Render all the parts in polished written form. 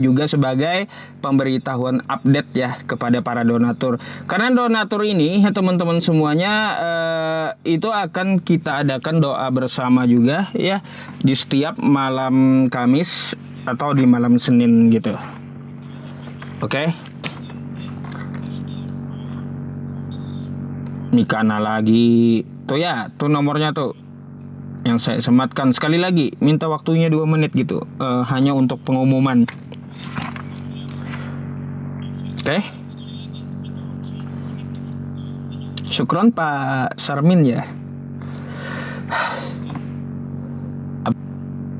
juga sebagai pemberitahuan update ya kepada para donatur. Karena donatur ini ya teman-teman semuanya itu akan kita adakan doa bersama juga ya di setiap malam Kamis atau di malam Senin gitu. Oke. Mikana lagi. Tuh ya, tuh nomornya tuh yang saya sematkan. Sekali lagi minta waktunya 2 menit gitu, hanya untuk pengumuman. Oke. Syukron Pak Sarmin ya.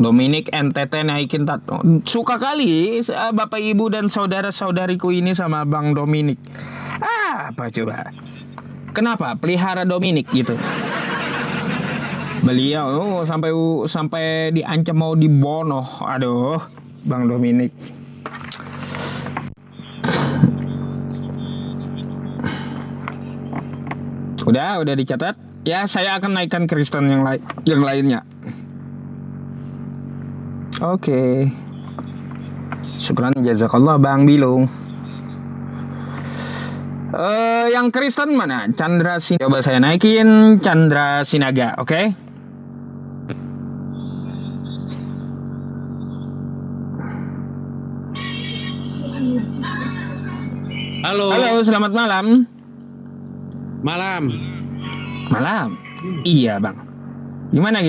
Dominic NTT naikin tato. Suka kali Bapak Ibu dan saudara-saudariku ini sama Bang Dominic. Apa coba? Kenapa pelihara Dominic gitu? Beliau sampai diancam mau dibonoh. Aduh, Bang Dominic. Udah dicatat. Ya, saya akan naikkan Kristen yang lainnya. Oke. Syukran jazakallah Bang Bilung. Yang Kristen mana? Chandra Sinaga. Coba saya naikin Chandra Sinaga, oke? Halo, selamat malam. malam. Iya, Bang. Gimana?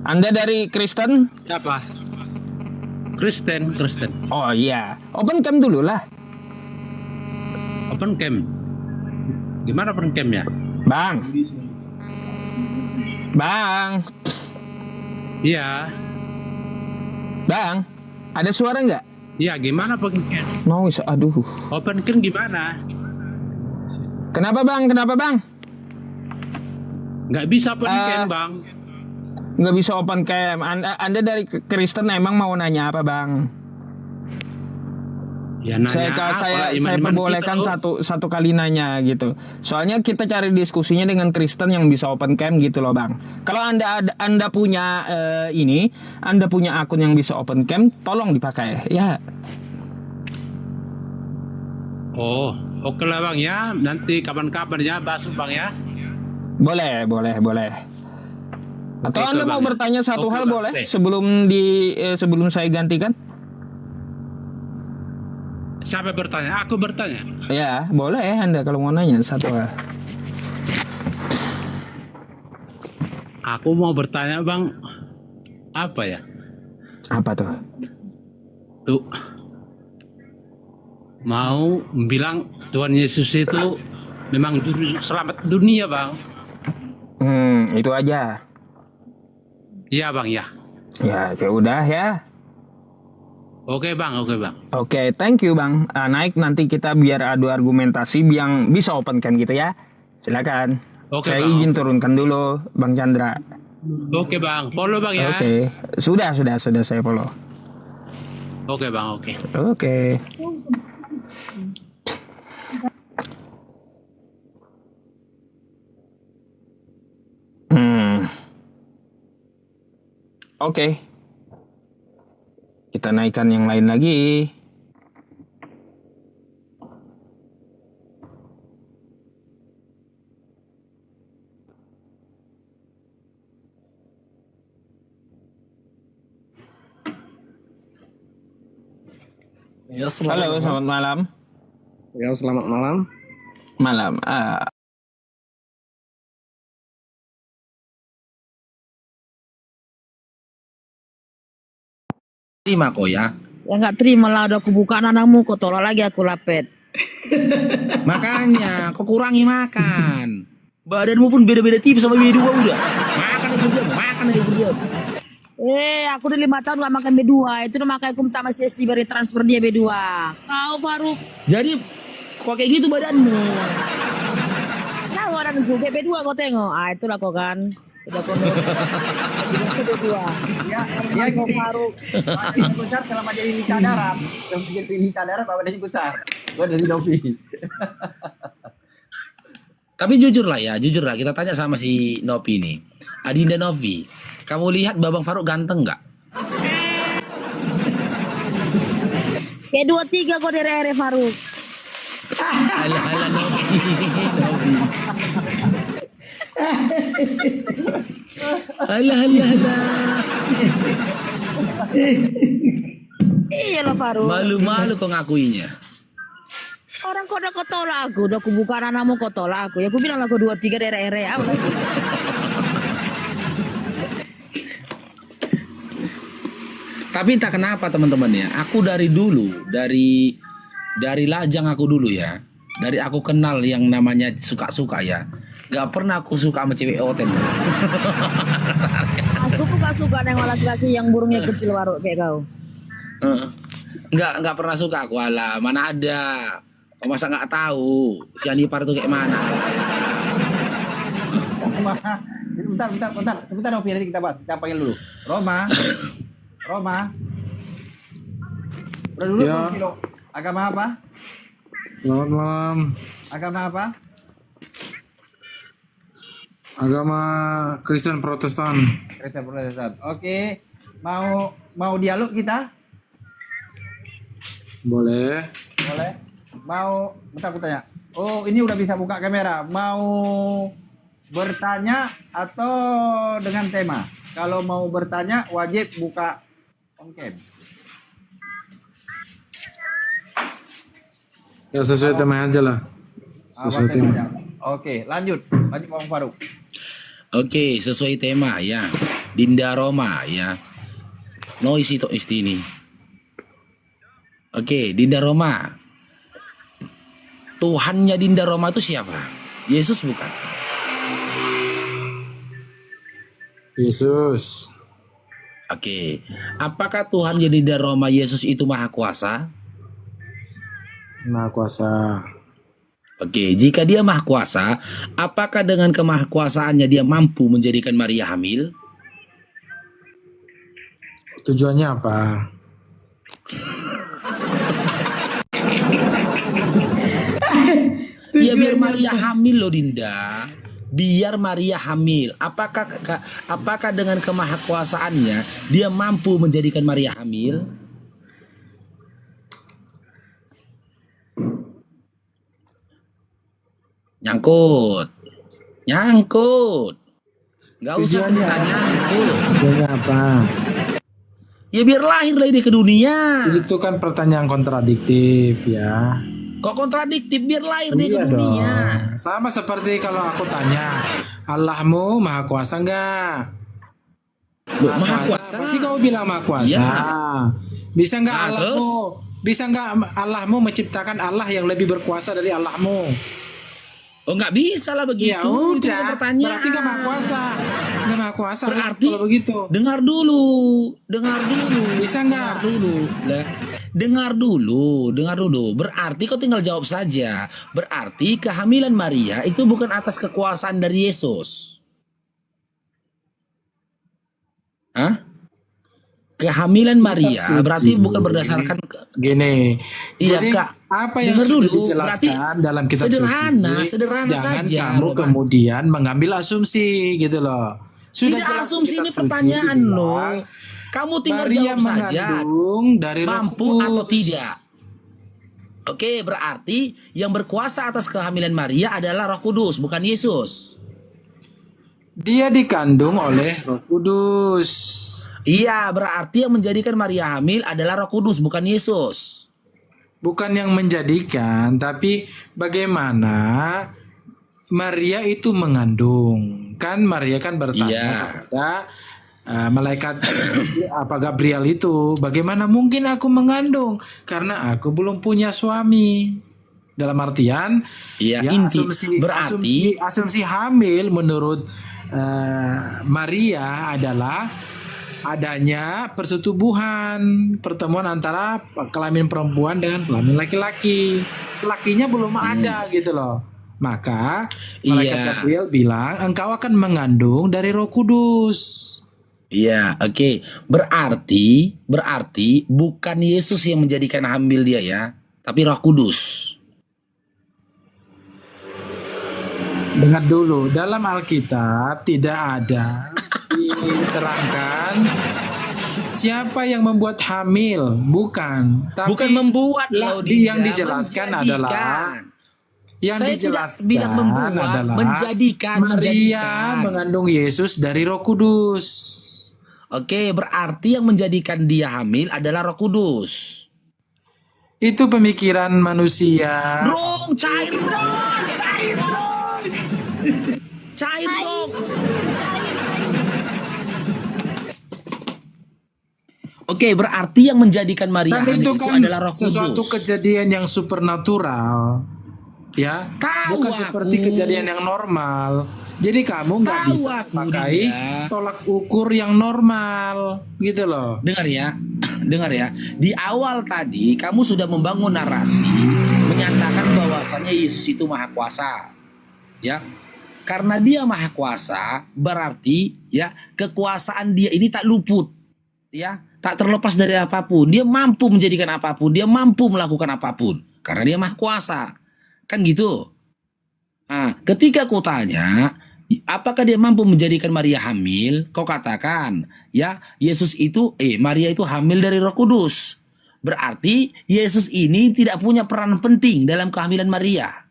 Anda dari Kristen? Siapa? Kristen. Oh iya, open cam dulu lah. Open cam. Gimana open camnya? Bang. Iya. Bang, ada suara nggak? Iya, gimana open cam? Noise, aduh. Open cam gimana? Kenapa bang? Nggak bisa open cam, Bang. Nggak bisa open cam. Anda dari Kristen emang mau nanya apa bang? Ya nanya Saya perbolehkan satu kali nanya gitu. Soalnya kita cari diskusinya dengan Kristen yang bisa open cam gitu loh bang. Kalau anda punya Anda punya akun yang bisa open cam, tolong dipakai ya. Oh, oke lah Bang ya. Nanti kapan-kapan ya masuk Bang ya. Boleh. Atau Oke, Anda mau Bang, bertanya satu oke, hal Bang, boleh oke. sebelum saya gantikan? Siapa bertanya? Aku bertanya. Ya, boleh Anda kalau mau nanya satu hal. Aku mau bertanya Bang. Apa ya? Apa tuh? Tuh. Mau bilang Tuhan Yesus itu memang juru selamat dunia Bang. Itu aja. Iya Bang ya. Ya, udah ya. Oke Bang. Oke, thank you Bang. Naik nanti kita biar adu argumentasi yang bisa open cam gitu ya. Silakan. Oke, Saya Bang. izin turunkan dulu Bang Chandra. Oke Bang, follow Bang ya. Oke. Sudah saya follow. Oke Bang, oke. Oke. Oke. Kita naikkan yang lain lagi. Ya, Halo, selamat malam. Ya, selamat malam. Malam. Terima kok ya. Ya nggak terima lah, udah aku buka anakmu, kok tolak lagi aku lapet. Makanya, kau kurangi makan. Badanmu pun beda-beda tipis sama B2 udah. Makan aja berdiam. Aku udah 5 tahun gak makan B2. Itu udah makanya aku minta Mas Esti beri transfer dia B2. Kau Faruk, Jadi, kok kayak gitu badanmu? tahu orang gue B2 kau tengok. Itulah kau kan. Udah kau B2. Ya kau Faruk. Badannya besar selama jadi lita darat. Selama jadi lita darat badannya besar. Gua dari Novi. Tapi jujur lah kita tanya sama si Novi nih. Adinda Novi, kamu lihat Babang Faruk ganteng nggak? P23 kok dari area Faruk. Alah Nobi. Alah. Iya lah Faruk. Malu-malu kok ngakuinya. Orang kok udah kau tolak aku, udah aku buka namamu kau tolak aku. Ya aku bilang aku 23 dari area apa lagi? Tapi entah kenapa teman-teman ya, aku dari dulu, dari lajang aku dulu ya, dari aku kenal yang namanya suka-suka ya, gak pernah aku suka sama cewek hotel. Aku tuh gak suka nengok laki-laki yang burungnya kecil Faruk kayak kau. Nggak pernah suka aku, alah mana ada. Oh, masa nggak tahu si Anipar itu kayak mana? Sebentar Novi, nanti kita bahas. Kita panggil dulu. Roma. Udah dulu Ya. Novi, agama apa? Selamat malam. Agama apa? Agama Kristen Protestan. Kristen Protestan. Oke. Mau dialog kita? Boleh. Boleh. Bentar aku tanya. Oh, ini udah bisa buka kamera. Mau bertanya atau dengan tema? Kalau mau bertanya wajib buka on cam. Ya sesuai tema aja lah. Sesuai tema. Oke, lanjut Bang Faruk. Oke, sesuai tema ya. Dinda Roma ya. Noisi to istini. Oke, Dinda Roma. Tuhannya Dinda Roma itu siapa? Yesus bukan? Yesus. Oke. Apakah Tuhannya Dinda Roma Yesus itu maha kuasa? Maha kuasa. Oke, jika dia maha kuasa, apakah dengan kemahakuasaannya dia mampu menjadikan Maria hamil? Tujuannya apa? Ya biar Maria hamil loh Dinda. Biar Maria hamil. Apakah dengan kemahakuasaannya dia mampu menjadikan Maria hamil? Nyangkut. Gak usah Tujuannya kita apa? nyangkut. Tujuannya apa? Ya biar lahir lagi ke dunia. Itu kan pertanyaan kontradiktif ya. Kok kontradiktif? Biar lahir dia ke Iya dunia. dong. Sama seperti kalau aku tanya, Allahmu maha kuasa enggak? Loh, maha kuasa. Pasti kau bilang maha kuasa. Iya. Bisa enggak Nah, Allahmu? Bisa enggak Allahmu menciptakan Allah yang lebih berkuasa dari Allahmu? Oh nggak bisa lah begitu. Ya Itu udah, kan pertanyaan. berarti enggak maha kuasa. Enggak maha kuasa Berarti kalau begitu. dengar dulu. Bisa nggak? Dengar dulu. Berarti kau tinggal jawab saja. Berarti kehamilan Maria itu bukan atas kekuasaan dari Yesus. Hah? Kehamilan Maria suci. berarti bukan berdasarkan Gini. Iya, Jadi Kak. apa yang Dengar sudah dulu, dijelaskan dalam kitab sederhana suci, jangan saja, kamu Roman. kemudian mengambil asumsi gitu loh. Sudah Tidak jelas asumsi, kitab ini suci pertanyaan dibilang, loh. Kamu tinggal Maria jawab saja. mengandung dari Roh Mampu Kudus. atau tidak? Oke, berarti yang berkuasa atas kehamilan Maria adalah Roh Kudus, bukan Yesus. Dia dikandung oleh Roh Kudus. Iya, berarti yang menjadikan Maria hamil adalah Roh Kudus, bukan Yesus. Bukan yang menjadikan, tapi bagaimana Maria itu mengandung. Kan Maria kan bertanya Iya. kepada malaikat apa Gabriel itu, bagaimana mungkin aku mengandung karena aku belum punya suami. Dalam artian Iya, ya, inti berarti asumsi hamil menurut Maria adalah adanya persetubuhan, pertemuan antara kelamin perempuan dengan kelamin laki-laki. Lakinya belum ada gitu loh. Maka malaikat Iya. Gabriel bilang engkau akan mengandung dari Roh Kudus. Iya, oke. Berarti bukan Yesus yang menjadikan hamil dia ya, tapi Roh Kudus. Dengar dulu, dalam Alkitab tidak ada diterangkan Siapa yang membuat hamil? Bukan. Tapi Bukan membuat lah, loh, yang dia dijelaskan menjadikan. adalah yang Saya tidak dijelaskan bilang membuat, adalah menjadikan. Maria mengandung Yesus dari Roh Kudus. Oke, berarti yang menjadikan dia hamil adalah Roh Kudus. Itu pemikiran manusia. Dong, cair dong, cair dong. Cair dong. Oke, berarti yang menjadikan Maria Kan hamil itu itu kan adalah Roh Kudus. sesuatu kejadian yang supernatural, ya, Tahu bukan aku. seperti kejadian yang normal. Jadi kamu nggak Tahu bisa aku, pakai Dinda. tolak ukur yang normal, gitu loh. Dengar ya, dengar ya. Di awal tadi kamu sudah membangun narasi menyatakan bahwasannya Yesus itu maha kuasa, ya. Karena dia maha kuasa, berarti ya kekuasaan dia ini tak luput, ya, tak terlepas dari apapun. Dia mampu menjadikan apapun, dia mampu melakukan apapun, karena dia maha kuasa, kan gitu. Nah, ketika kau tanya, apakah dia mampu menjadikan Maria hamil? Kau katakan, ya, Maria itu hamil dari Roh Kudus. Berarti Yesus ini tidak punya peran penting dalam kehamilan Maria.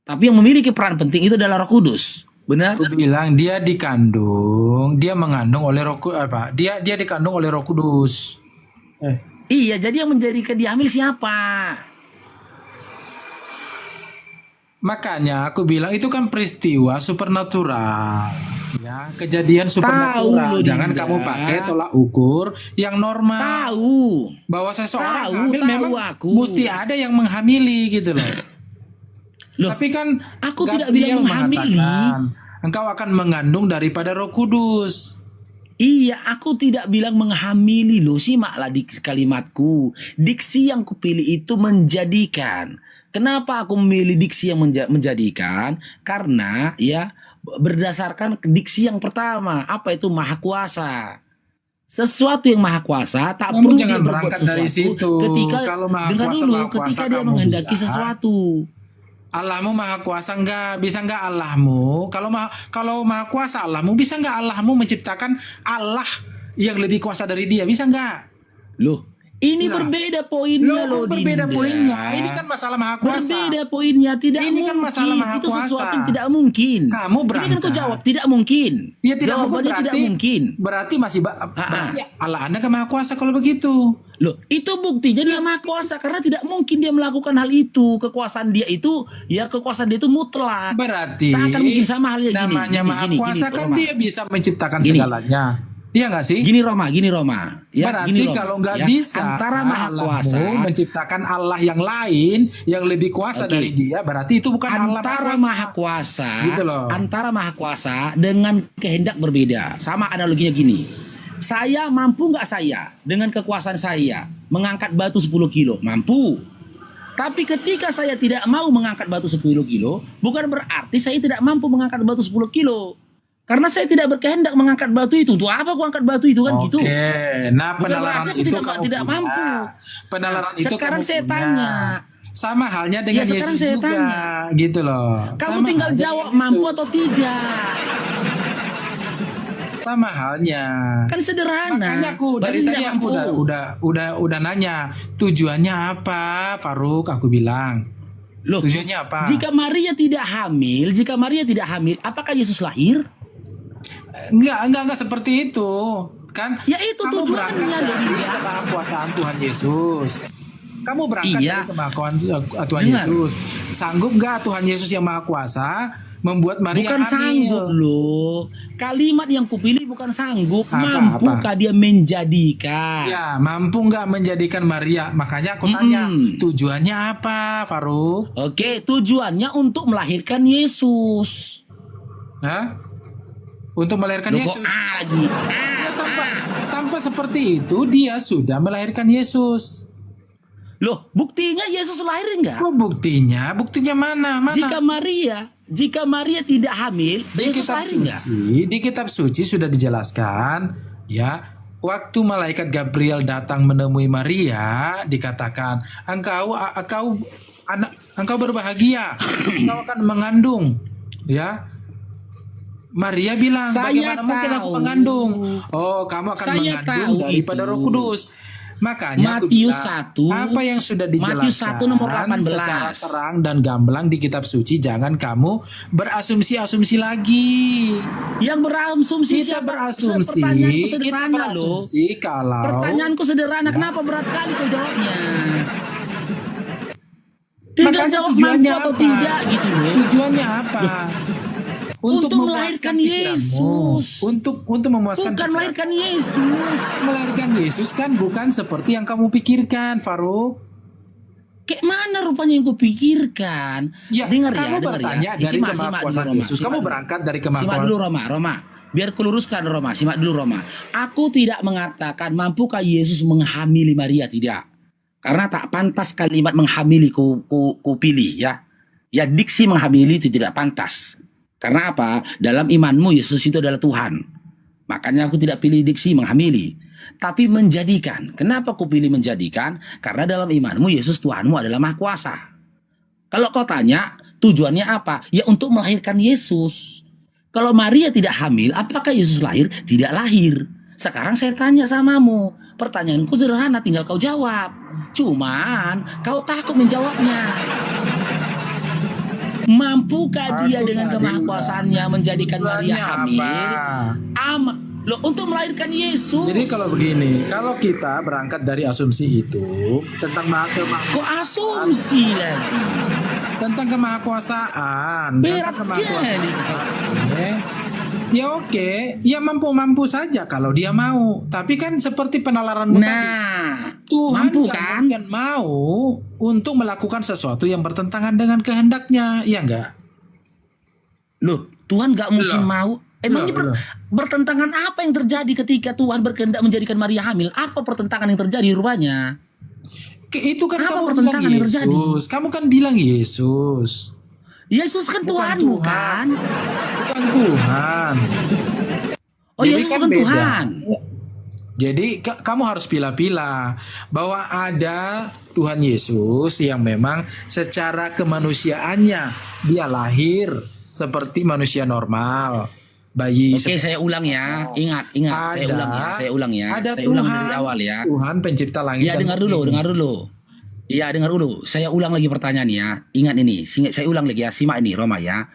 Tapi yang memiliki peran penting itu adalah Roh Kudus. Benar? Aku bilang dia mengandung oleh Dia dikandung oleh Roh Kudus. Iya, jadi yang menjadikan dia hamil siapa? Makanya aku bilang itu kan peristiwa supernatural, ya, kejadian supernatural. loh, Jangan Dinda. kamu pakai tolak ukur yang normal. Tahu. Bahwa seseorang Tahu, hamil tahu memang aku. mesti ada yang menghamili gitu loh. Loh, Tapi kan aku tidak Gabriel bilang menghamili. mengatakan, engkau akan mengandung daripada Roh Kudus. Iya, aku tidak bilang menghamili loh. Simaklah di kalimatku. Diksi yang kupilih itu menjadikan. Kenapa aku memilih diksi yang menjadikan? Karena ya berdasarkan diksi yang pertama. Apa itu maha kuasa? Sesuatu yang maha kuasa tak Kamu perlu dia jangan berbuat berangkat dari sesuatu situ. ketika Kalau maha dengar kuasa, dulu maha kuasa ketika dia kamu menghendaki bilang, sesuatu. Allahmu maha kuasa enggak? Bisa enggak Allahmu? Kalau maha kuasa Allahmu, bisa enggak Allahmu menciptakan Allah yang lebih kuasa dari dia? Bisa enggak? Loh, ini Nah. berbeda poinnya Loh, loh, kok berbeda Dinda. poinnya? Ini kan masalah maha kuasa. Berbeda poinnya, tidak Ini kan mungkin. masalah maha Itu sesuatu kuasa. yang tidak mungkin. Kamu Ini kan kau berangkat. jawab tidak mungkin. Ya tidak mungkin, Jawabannya tidak mungkin. Berarti masih berarti Allah Anda kan maha kuasa kalau begitu. Loh, itu buktinya dia maha kuasa karena tidak mungkin dia melakukan hal itu. Kekuasaan dia itu mutlak. Berarti Tak akan mungkin sama halnya gini. namanya maha kuasa kan Roma. dia bisa menciptakan Gini. segalanya. Iya nggak sih? Gini Roma. Ya, Berarti gini, Roma. kalau nggak Ya, bisa antara maha kuasa Allahmu menciptakan Allah yang lain yang lebih kuasa Oke. dari dia, berarti itu bukan Allah antara maha kuasa, Gitu loh. antara maha kuasa dengan kehendak berbeda. Sama analoginya gini. Saya mampu nggak saya dengan kekuasaan saya mengangkat batu 10 kilo? Mampu. Tapi ketika saya tidak mau mengangkat batu 10 kilo, bukan berarti saya tidak mampu mengangkat batu 10 kilo. Karena saya tidak berkehendak mengangkat batu itu. Untuk apa aku angkat batu itu kan gitu? Oke, nah Bukan penalaran berarti aku itu tidak- kamu tidak punya. mampu. Penalaran itu Sekarang kamu saya punya. tanya. Sama halnya dengan Ya, sekarang Yesus saya juga, tanya. gitu loh. Kamu Sama tinggal halnya jawab dengan mampu Yesus. atau tidak. Sama halnya. Kan sederhana. Makanya aku dari Berarti tadi tidak aku mampu. udah nanya tujuannya apa, Faruk? Aku bilang Loh, tujuannya apa? jika Maria tidak hamil, apakah Yesus lahir? Enggak seperti itu, kan? Ya itu Kamu tujuannya berangkat loh, dari Dinda. kemahakuasaan Tuhan Yesus. Kamu berangkat Iya. dari kemahakuasaan Tuhan Dengar. Yesus. Sanggup nggak Tuhan Yesus yang maha kuasa membuat Maria Bukan hamil? sanggup loh. Kalimat yang kupilih bukan sanggup. Apa? Mampukah dia menjadikan? Ya, mampu nggak menjadikan Maria? Makanya aku tanya, Mm-mm. tujuannya apa, Faruk? Oke, tujuannya untuk melahirkan Yesus. Hah? Untuk melahirkan Loh, kok Yesus? lagi? Ya, tanpa seperti itu dia sudah melahirkan Yesus. Loh, buktinya Yesus lahir enggak? Kok buktinya? Buktinya mana? Jika Maria tidak hamil, Di Yesus kitab lahir enggak? suci, di kitab suci sudah dijelaskan, ya. Waktu malaikat Gabriel datang menemui Maria, dikatakan, engkau berbahagia, engkau akan mengandung, ya. Maria bilang, Saya bagaimana mungkin aku tahu. mengandung? Oh, kamu akan Saya mengandung tahu daripada itu. Roh Kudus. Makanya aku Matius bilang, 1, apa yang sudah dijelaskan Matius 1 nomor 18. secara terang dan gamblang di kitab suci, jangan kamu berasumsi-asumsi lagi. Yang berasumsi Kita siapa? berasumsi, Pertanyaanku kita sederhana loh. berasumsi kalau Pertanyaanku sederhana, kenapa berat kali kau jawabnya? Tinggal Makanya jawab tujuannya mampu atau apa? tidak gitu loh. Tujuannya apa? Untuk memuaskan melahirkan pikiranmu. Yesus. Untuk memuaskan Bukan pikiran. melahirkan Yesus. Melahirkan Yesus kan bukan seperti yang kamu pikirkan, Faruk. Kayak mana rupanya yang kupikirkan? Ya, dengar kamu dengar bertanya dari Simak kemakuasaan dulu, Roma. Yesus. Simak Kamu dulu. berangkat dari Simak kemakuasaan. dulu Roma. Biar kuluruskan Roma. Simak dulu Roma. Aku tidak mengatakan mampukah Yesus menghamili Maria, tidak. Karena tak pantas kalimat menghamili ku pilih ya. Ya diksi menghamili itu tidak pantas. Karena apa? Dalam imanmu Yesus itu adalah Tuhan. Makanya aku tidak pilih diksi menghamili. Tapi menjadikan. Kenapa aku pilih menjadikan? Karena dalam imanmu Yesus Tuhanmu adalah Maha Kuasa. Kalau kau tanya tujuannya apa? Ya untuk melahirkan Yesus. Kalau Maria tidak hamil, apakah Yesus lahir? Tidak lahir. Sekarang saya tanya samamu. Pertanyaanku sederhana, tinggal kau jawab. Cuman kau takut menjawabnya. Mampukah dia dengan kemahakuasaannya menjadikan Maria hamil? Amat. Loh, untuk melahirkan Yesus. Jadi kalau begini, kalau kita berangkat dari asumsi itu tentang Kok asumsi lagi? tentang kemahakuasaan, Berat tentang kali. Ya oke, ya mampu-mampu saja kalau dia mau. Tapi kan seperti penalaranmu tadi, Nah, Tuhan mampu nggak kan? mungkin mau untuk melakukan sesuatu yang bertentangan dengan kehendaknya, ya enggak? Loh, Tuhan gak mungkin Loh. mau. Emangnya Loh. bertentangan apa yang terjadi ketika Tuhan berkehendak menjadikan Maria hamil? Apa pertentangan yang terjadi rupanya? Itu kan Apa kamu bilang pertentangan yang terjadi? Yesus. Kamu kan bilang Yesus. Yesus kan Bukan Tuhanmu Tuhan. kan? Bukan Tuhan. Oh, Jadi Yesus kan beda. Tuhan. Jadi kamu harus pilah-pilah bahwa ada Tuhan Yesus yang memang secara kemanusiaannya dia lahir seperti manusia normal, bayi. Oke, saya ulang ya. Ingat, saya ulang ya. Ada Saya Tuhan, ulang dari awal ya. Tuhan pencipta langit. Ya, dan dengar bumi. dulu. Iya, dengar dulu. Saya ulang lagi pertanyaan ya. Ingat ini, saya ulang lagi ya. Simak ini Roma ya.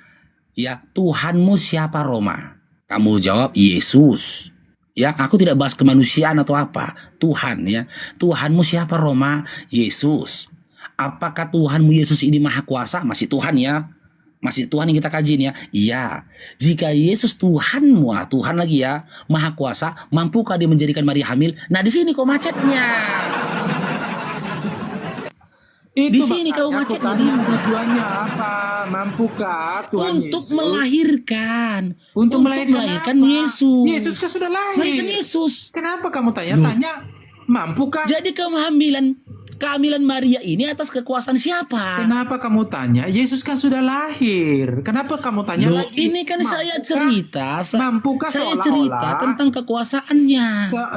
Ya, Tuhanmu siapa Roma? Kamu jawab Yesus. Ya, aku tidak bahas kemanusiaan atau apa. Tuhan ya. Tuhanmu siapa Roma? Yesus. Apakah Tuhanmu Yesus ini maha kuasa? Masih Tuhan ya. Masih Tuhan yang kita kaji nih ya. Iya. Jika Yesus Tuhanmu, Tuhan lagi ya, maha kuasa, mampukah dia menjadikan Maria hamil? Nah, di sini kok macetnya. Itu Di sini makanya kau aku macet tanya dulu. tujuannya apa? Mampukah Tuhan Untuk Yesus melahirkan. untuk melahirkan apa? Yesus. Yesus kan sudah Melahirkan lahir. Yesus. Kenapa kamu tanya-tanya? Mampukah? Jadi kehamilan Maria ini atas kekuasaan siapa? Kenapa kamu tanya? Yesus kan sudah lahir. Kenapa kamu tanya Loh, lagi? ini kan saya Mampukah? cerita. Mampukah Saya seolah-olah? cerita tentang kekuasaannya.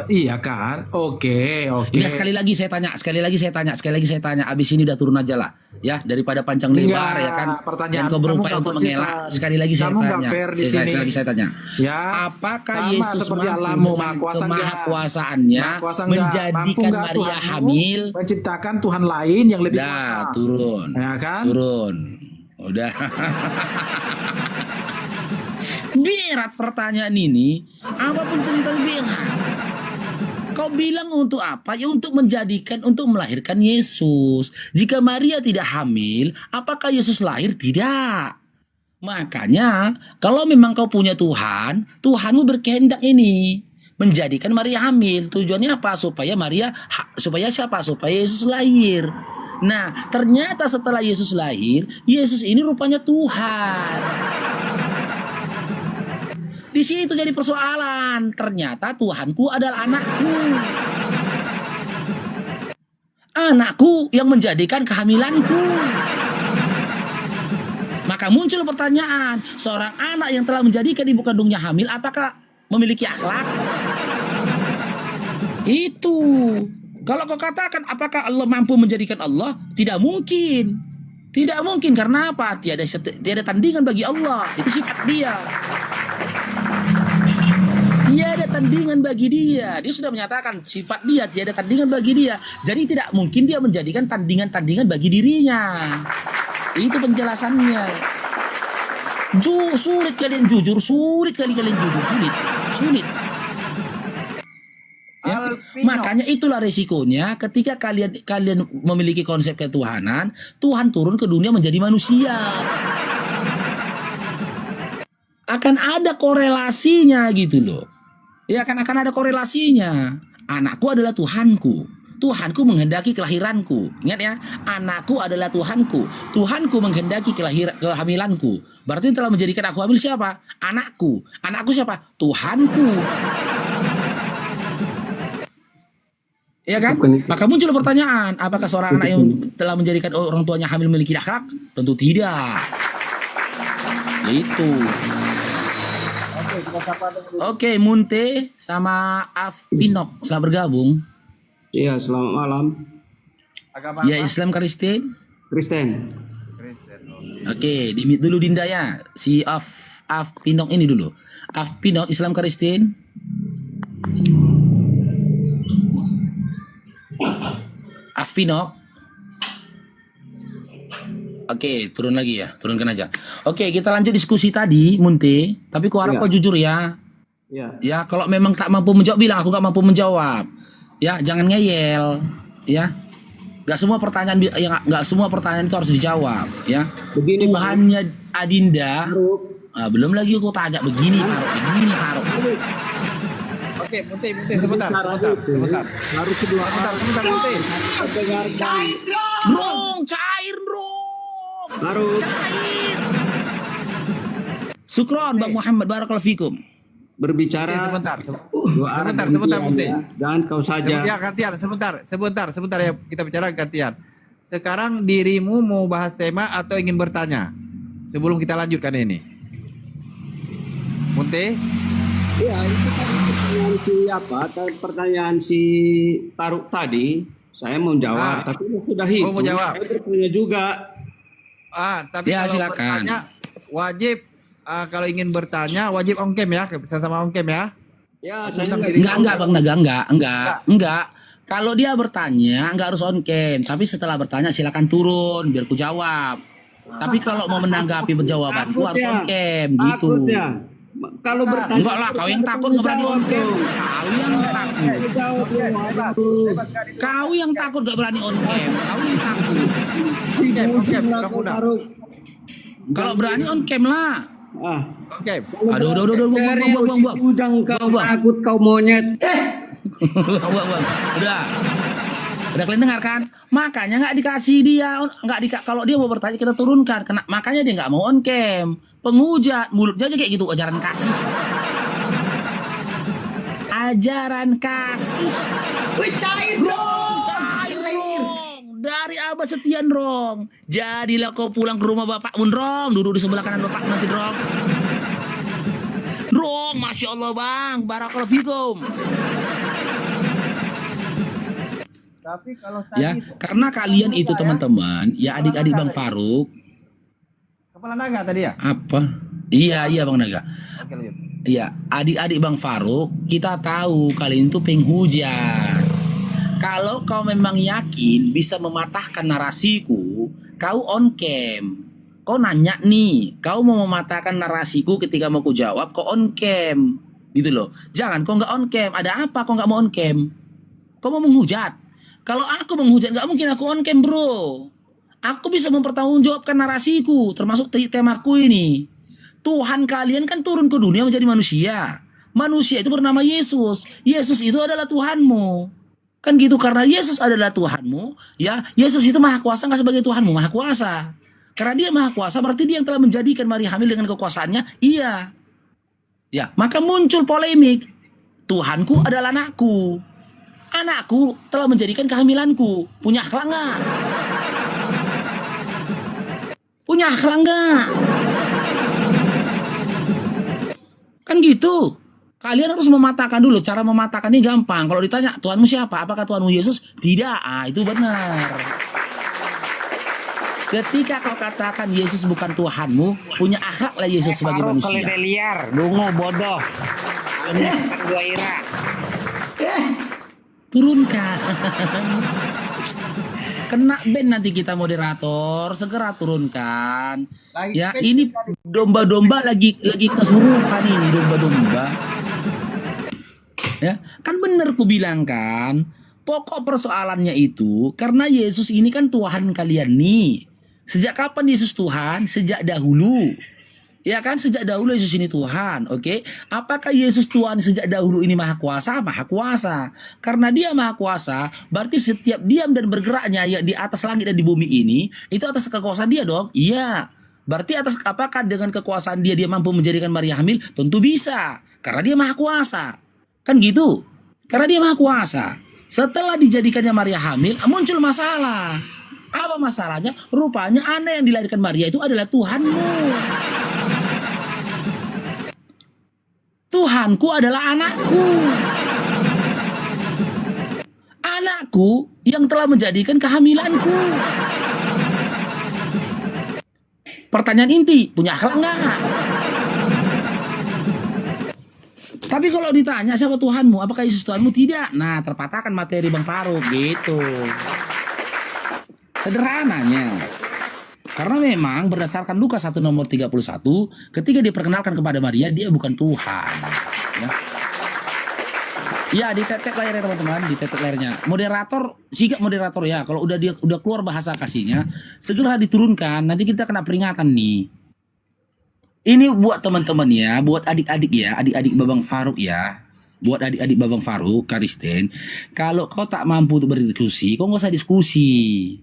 Iya kan? Oke. Udah sekali lagi saya tanya. Abis ini udah turun aja lah. Ya, daripada panjang lebar ya kan. pertanyaan Dan kau kamu berupaya nggak untuk konsisten. mengelak. Sekali lagi saya Kamu nggak tanya. fair di Sekali sini. lagi saya tanya. Ya. Apakah Sama Yesus seperti mampu Allahmu, dengan Maha Kuasa enggak? kemahakuasaannya Maha Kuasa enggak? Mampu menjadikan enggak Maria Tuhanmu hamil? menciptakan Tuhan lain yang lebih kuasa? Dah, turun. Ya kan? Turun. Udah. Berat pertanyaan ini. Apapun cerita berat. Kau bilang untuk apa? Ya untuk melahirkan Yesus. Jika Maria tidak hamil, apakah Yesus lahir? Tidak. Makanya, kalau memang kau punya Tuhan, Tuhanmu berkehendak ini menjadikan Maria hamil. Tujuannya apa? Supaya siapa? Supaya Yesus lahir. Nah, ternyata setelah Yesus lahir, Yesus ini rupanya Tuhan. Di situ jadi persoalan. Ternyata Tuhanku adalah anakku. Anakku yang menjadikan kehamilanku. Maka muncul pertanyaan, seorang anak yang telah menjadikan ibu kandungnya hamil, apakah memiliki akhlak? Itu. Kalau kau katakan apakah Allah mampu menjadikan Allah? Tidak mungkin. Tidak mungkin, karena apa? Tiada tandingan bagi Allah. Itu sifat dia. tandingan bagi dia. Dia sudah menyatakan sifat dia tiada tandingan bagi dia. Jadi tidak mungkin dia menjadikan tandingan-tandingan bagi dirinya. Itu penjelasannya. Sulit kalian jujur, sulit kali kalian jujur, sulit. Ya, makanya itulah resikonya ketika kalian memiliki konsep ketuhanan, Tuhan turun ke dunia menjadi manusia. Akan ada korelasinya gitu loh. Ya akan ada korelasinya. Anakku adalah Tuhanku. Tuhanku menghendaki kelahiranku. Ingat ya, anakku adalah Tuhanku. Tuhanku menghendaki kehamilanku. Berarti telah menjadikan aku hamil siapa? Anakku. Anakku siapa? Tuhanku. Ya kan? Maka muncul pertanyaan, apakah seorang anak yang telah menjadikan orang tuanya hamil memiliki akhlak? Tentu tidak. Itu. Oke, Munte sama Afpinok selamat bergabung. Iya, selamat malam. Agama Ya, Islam Kristen. Kristen. Oke, dimit dulu Dinda ya. Si Afpinok ini dulu. Afpinok Islam Kristen. Afpinok. Oke, turun lagi ya, turunkan aja. Oke, kita lanjut diskusi tadi, Munte. Tapi ku harap Iya. kau jujur ya. Iya. Ya, kalau memang tak mampu menjawab, bilang aku gak mampu menjawab. Ya, jangan ngeyel. Ya, gak semua pertanyaan itu harus dijawab. Ya, Begini, Tuhannya Adinda. Faruk. Belum lagi aku tanya begini, Faruk. Oke, Munte, sebentar. Harus sebelah Sebentar, Munte. dengarkan. Cair, Faruk. cair. Sukron, Bang Muhammad, barakallahu fikum. Berbicara Sebentar, dua arah sebentar, demikian, Munte. ya. Jangan kau saja. Ya, gantian, sebentar ya kita bicara gantian. Sekarang dirimu mau bahas tema atau ingin bertanya? Sebelum kita lanjutkan ini. Munte? Iya, itu pertanyaan si Faruk tadi. Saya mau jawab, tapi sudah itu. mau jawab. Saya bertanya juga. Tapi Ya, kalau silakan. bertanya wajib kalau ingin bertanya wajib on cam ya, sama on cam ya. Ya, Saya saya berdiri. Enggak, Bang Naga, enggak. Kalau dia bertanya, enggak harus on cam. Tapi setelah bertanya, silakan turun, biar ku jawab. Tapi kalau mau menanggapi jawabanku harus on cam, gitu. takutnya. Kalau bertanya Enggak lah, kau yang takut nggak berani on cam. Kau yang takut nggak berani on cam. Kau yang takut. Faruk. Kalau berani on cam lah. Oke. Aduh, buang. Ujang kau takut kau monyet. Buang. Udah kalian dengar kan? Makanya nggak dikasih dia, kalau dia mau bertanya kita turunkan. Makanya dia nggak mau on cam. Penghujat, mulutnya aja kayak gitu, ajaran kasih. Ajaran kasih. Cair dong. Dari Abah Setian Rong. Jadilah kau pulang ke rumah bapakmu Rong. Duduk di sebelah kanan bapak nanti Rong. Rong, Masya Allah Bang. Barakallahu fikum. Tapi kalau Ya, karena kalian itu teman-teman, ya adik-adik Bang Faruk. kepala naga tadi ya? Apa? Iya Bang Naga. Oke, lanjut. Iya, adik-adik Bang Faruk, kita tahu kalian itu penghujat. Kalau kau memang yakin bisa mematahkan narasiku, kau on cam. Kau nanya nih, kau mau mematahkan narasiku ketika mau ku jawab, kau on cam. Gitu loh. Jangan kau nggak on cam. Ada apa kau nggak mau on cam? Kau mau menghujat. Kalau aku menghujat nggak mungkin aku on cam, bro. Aku bisa mempertanggungjawabkan narasiku, termasuk temaku ini. Tuhan kalian kan turun ke dunia menjadi manusia. Manusia itu bernama Yesus. Yesus itu adalah Tuhanmu. Kan gitu, karena Yesus adalah Tuhanmu, ya Yesus itu maha kuasa nggak sebagai Tuhanmu, maha kuasa. Karena dia maha kuasa, berarti dia yang telah menjadikan Maria hamil dengan kekuasaannya. Iya. Ya, maka muncul polemik. Tuhanku adalah anakku. Anakku telah menjadikan kehamilanku. Punya akhlak nggak? Punya akhlak nggak? Kan gitu. Kalian harus mematahkan dulu. Cara mematahkan ini gampang. Kalau ditanya Tuhanmu siapa? Apakah Tuhanmu Yesus? Tidak. Itu benar. Ketika kau katakan Yesus bukan Tuhanmu, punya akhlak lah Yesus sebagai manusia. Liar, dungu bodoh. Zuhaira. Turunkan. Kena ban nanti kita moderator, segera turunkan. Ya, ini domba-domba lagi kesurupan ini domba-domba. Ya, kan bener ku bilang kan. Pokok persoalannya itu karena Yesus ini kan Tuhan kalian nih. Sejak kapan Yesus Tuhan? Sejak dahulu. Ya kan, sejak dahulu Yesus ini Tuhan, oke? Apakah Yesus Tuhan sejak dahulu ini maha kuasa? Maha kuasa. Karena dia maha kuasa, berarti setiap diam dan bergeraknya ya di atas langit dan di bumi ini, itu atas kekuasaan dia dong? Iya. Berarti apakah dengan kekuasaan dia mampu menjadikan Maria hamil? Tentu bisa. Karena dia maha kuasa. Kan gitu? Karena dia maha kuasa. Setelah dijadikannya Maria hamil, muncul masalah. Apa masalahnya? Rupanya anak yang dilahirkan Maria itu adalah Tuhanmu. Tuhanku adalah anakku. Anakku yang telah menjadikan kehamilanku. Pertanyaan inti, punya akhlak enggak? Tapi kalau ditanya siapa Tuhanmu, apakah Yesus Tuhanmu? Tidak. Nah, terpatahkan materi Bang Faruk gitu. Sederhananya. Karena memang berdasarkan Lukas 1 nomor 31, ketika diperkenalkan kepada Maria, dia bukan Tuhan. Ya, ditetek layarnya teman-teman, ditetek layarnya. Moderator, sigap moderator ya, kalau udah keluar bahasa kasihnya, segera diturunkan, nanti kita kena peringatan nih. Ini buat teman-teman ya, buat adik-adik ya, adik-adik Babang Faruk ya. Buat adik-adik Babang Faruk, Karisten, kalau kau tak mampu untuk berdiskusi, kau nggak usah diskusi.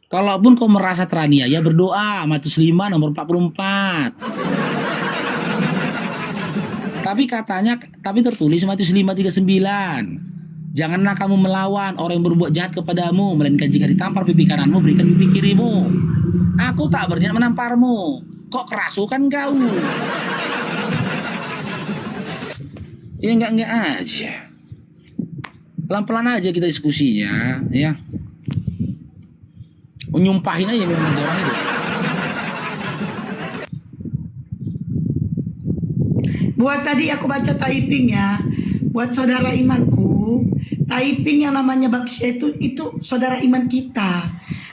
Kalaupun kau merasa teraniaya, berdoa. Matius 5 nomor 44. Tapi tertulis Matius 5:39. Janganlah kamu melawan orang yang berbuat jahat kepadamu, melainkan jika ditampar pipi kananmu, berikan pipi kirimu. Aku tak berniat menamparmu. Kok kerasukan kau? Ya enggak aja. Pelan-pelan aja kita diskusinya, ya. Nyumpahin aja memang orang itu. Buat tadi aku baca typing ya, buat saudara imanku, typing yang namanya Baksya itu saudara iman kita.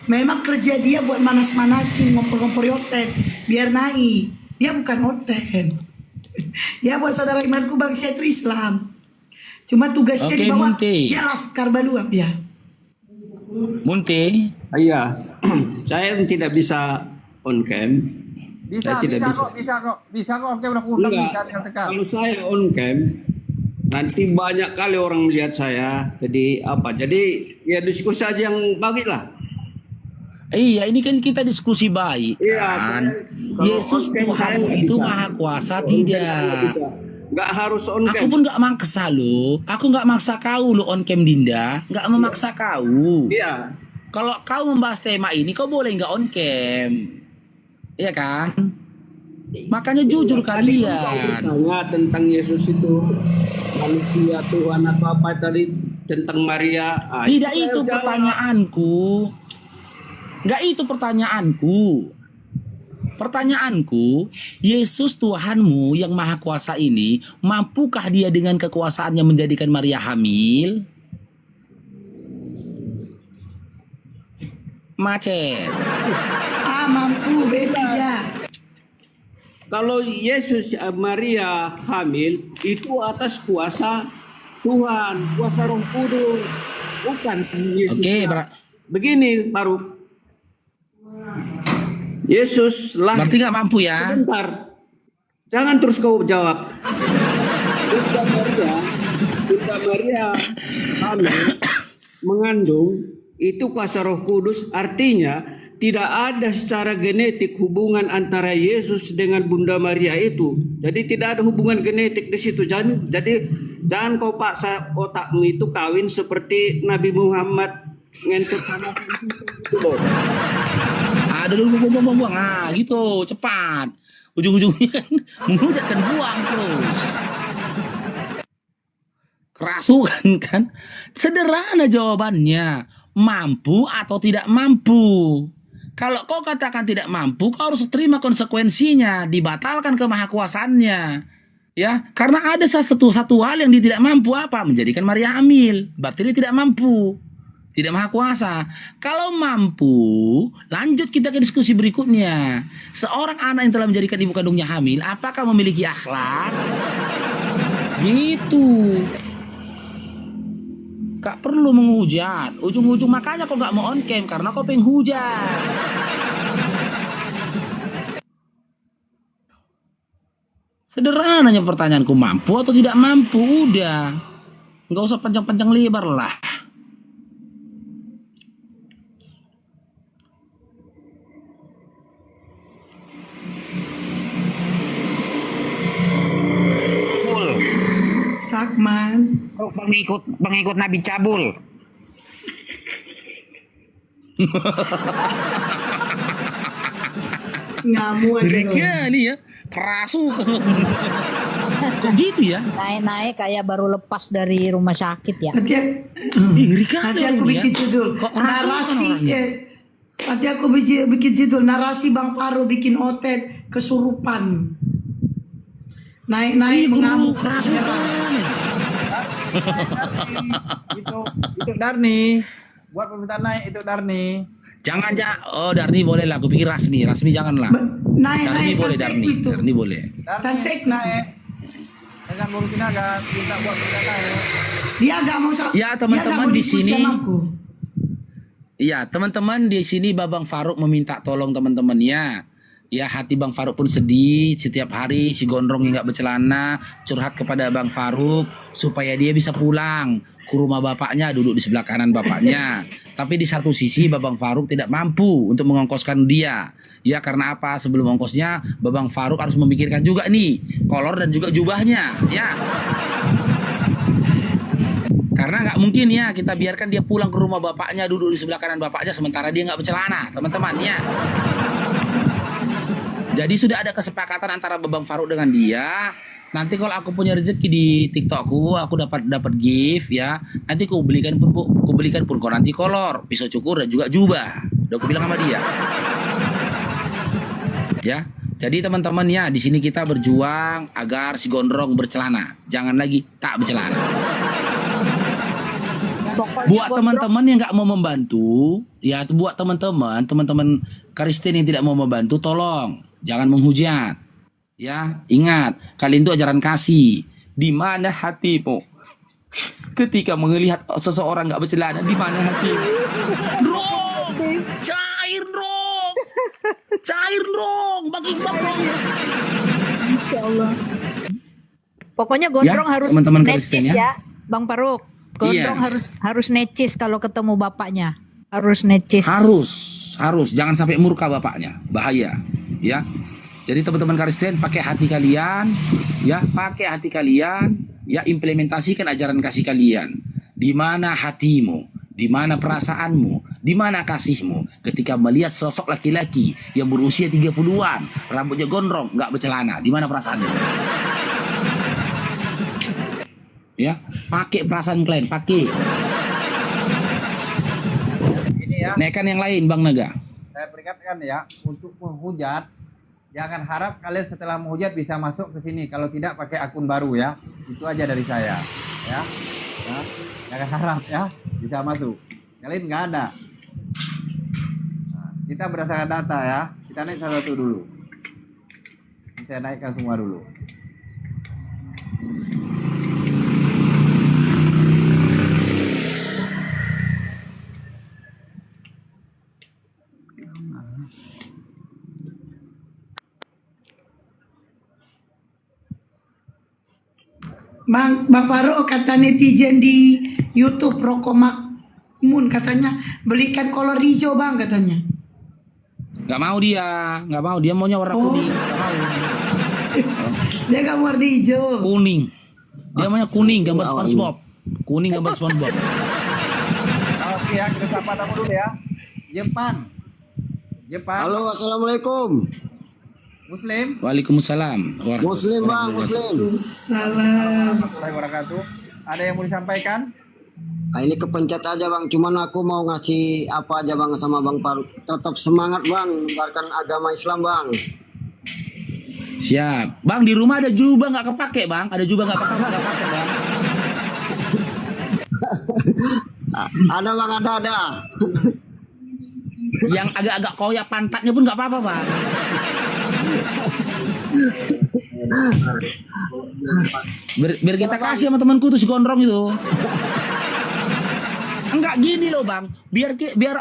Memang kerja dia buat manas-manasin, ngompor-ngompor otet, biar naik. Dia bukan otet. Ya buat saudara imanku, Baksya itu Islam. Cuma tugasnya di bawah, dia laskar baluap ya. Munte. Iya, saya tidak bisa on cam. Bisa kok. Oke, udah undang bisa tekan. Kalau saya on cam, nanti banyak kali orang melihat saya. Jadi apa? Jadi ya diskusi aja yang bagus lah. Iya, ini kan kita diskusi baik. Iya, kan? Yesus Tuhan itu maha kuasa tidak? Nggak harus on cam. Aku pun nggak maksa lo. Aku nggak maksa kau lo on cam Dinda. Nggak memaksa kau. Iya. Kalau kau membahas tema ini, kau boleh nggak on cam. Iya kan? Makanya jujur kalian. Tanya tentang Yesus itu manusia Tuhan atau apa tadi tentang Maria. Tidak itu pertanyaanku. Nggak itu pertanyaanku. Pertanyaanku, Yesus Tuhanmu yang maha kuasa ini, mampukah dia dengan kekuasaannya menjadikan Maria hamil? Macet. Mampu, beda. Kalau Yesus Maria hamil, itu atas kuasa Tuhan, kuasa Roh Kudus. Bukan Yesus. Oke, begini, Faruk. Yesus lah. Berarti nggak mampu ya? Sebentar. Jangan terus kau jawab. Bunda Maria hamil, mengandung, itu kuasa Roh Kudus, artinya tidak ada secara genetik hubungan antara Yesus dengan Bunda Maria itu. Jadi tidak ada hubungan genetik di situ. Jadi jangan kau paksa otakmu itu kawin seperti Nabi Muhammad ngentut sama itu. Ada dulu buang. Ah, gitu, cepat. Ujung-ujungnya kan menghujatkan buang terus. Kerasukan kan? Sederhana jawabannya. Mampu atau tidak mampu. Kalau kau katakan tidak mampu, kau harus terima konsekuensinya. Dibatalkan kemahakuasaannya. Ya, karena ada satu hal yang dia tidak mampu apa? Menjadikan Maria hamil. Berarti dia tidak mampu. Tidak maha kuasa. Kalau mampu, lanjut kita ke diskusi berikutnya. Seorang anak yang telah menjadikan ibu kandungnya hamil, apakah memiliki akhlak? Gitu. Gak perlu menghujat. Ujung-ujung makanya kau gak mau on cam karena kau pengen hujat. Sederhananya pertanyaanku, mampu atau tidak mampu? Udah. Nggak usah panjang-panjang lebar lah. Sakman. Pengikut Nabi Cabul. Ngamu aja loh. Riga nih ya. Kerasu. Kok gitu ya? Naik-naik kayak baru lepas dari rumah sakit ya. Nanti, Ngeri kali nanti aku orangnya. bikin judul Kok keras banget narasi. orangnya? Nanti aku bikin judul narasi Bang Paru bikin otet kesurupan. Naik-naik mengamuk. Keras banget. Itu Darni. Buat permintaan naik itu Darni. Jangan. Oh, Darni boleh lah. Aku pikir Rasmi. Rasmi janganlah. Darni Naik-naik boleh, kan Darni. itu. Darni boleh. Darni naik. Jangan ngurusin agak minta buat permintaan naik. Dia agak mau Ya, teman-teman di diskusi sini. sama aku. Iya, teman-teman di sini Babang Faruk meminta tolong teman-temannya. Ya, hati Bang Faruk pun sedih. Setiap hari si gondrong yang nggak bercelana curhat kepada Bang Faruk supaya dia bisa pulang ke rumah bapaknya, duduk di sebelah kanan bapaknya. Tapi di satu sisi Babang Faruk tidak mampu untuk mengongkoskan dia. Ya, karena apa? Sebelum ongkosnya Babang Faruk harus memikirkan juga nih kolor dan juga jubahnya. Ya. Karena nggak mungkin ya kita biarkan dia pulang ke rumah bapaknya, duduk di sebelah kanan bapaknya sementara dia nggak bercelana, teman-teman ya. Jadi sudah ada kesepakatan antara Babang Faruk dengan dia. Nanti kalau aku punya rezeki di TikTokku, aku dapat gift ya. Nanti aku belikan pun kau nanti kolor, pisau cukur dan juga jubah. Udah aku bilang sama dia. Ya. Jadi teman-teman ya, di sini kita berjuang agar si gondrong bercelana. Jangan lagi tak bercelana. Buat teman-teman yang nggak mau membantu, ya buat teman-teman Kristen yang tidak mau membantu, tolong jangan menghujat. Ya, ingat, kalian itu ajaran kasih. Di mana hatimu? Ketika melihat seseorang nggak bercelana, di mana hatimu? Dong, cair dong, bagi dong. Insya Allah. Pokoknya gondrong Ya, harus teman-teman necis Kristen ya. ya, Bang Faruk. Gondrong Iya. harus necis kalau ketemu bapaknya. Harus necis. Harus, jangan sampai murka bapaknya, bahaya. Ya. Jadi teman-teman Kristen pakai hati kalian, ya, ya, implementasikan ajaran kasih kalian. Di mana hatimu, di mana perasaanmu, di mana kasihmu ketika melihat sosok laki-laki yang berusia 30-an, rambutnya gondrong, nggak bercelana, di mana perasaanmu? Ya, pakai perasaan kalian, pakai. Ini ya, Naikkan yang lain, Bang Naga. saya peringatkan ya, untuk menghujat, jangan harap kalian setelah menghujat bisa masuk ke sini. Kalau tidak pakai akun baru ya. Itu aja dari saya. Ya. Ya. Jangan harap ya bisa masuk. Kalian nggak ada. Nah, kita berdasarkan data ya. Kita naik satu dulu. Saya naikkan semua dulu. Bang Faruk, kata netizen di YouTube Rokok Makmun katanya belikan kolor hijau bang katanya. Nggak mau dia maunya warna kuning. Nggak mau. Dia gak mau warna hijau. Kuning. Dia maunya kuning gambar SpongeBob. Kuning gambar SpongeBob. Oke ya, kita sapa tamu dulu ya. Jepang. Halo, assalamualaikum. Muslim. Waalaikumsalam. Muslim bang, Muslim. Salam. Warahmatullahi wabarakatuh. Ada yang mau disampaikan? Nah, ini kepencet aja bang, cuman aku mau ngasih apa aja bang sama Bang Faruk. Tetap semangat bang, menyebarkan agama Islam bang. Siap. Bang, di rumah ada jubah nggak kepake, Bang? Ada jubah nggak kepake, Bang? Ada bang, ada. Yang agak-agak koyak pantatnya pun nggak apa-apa, Bang. Biar kita kasih sama temanku tuh si gondrong itu. Enggak gini loh, Bang. Biar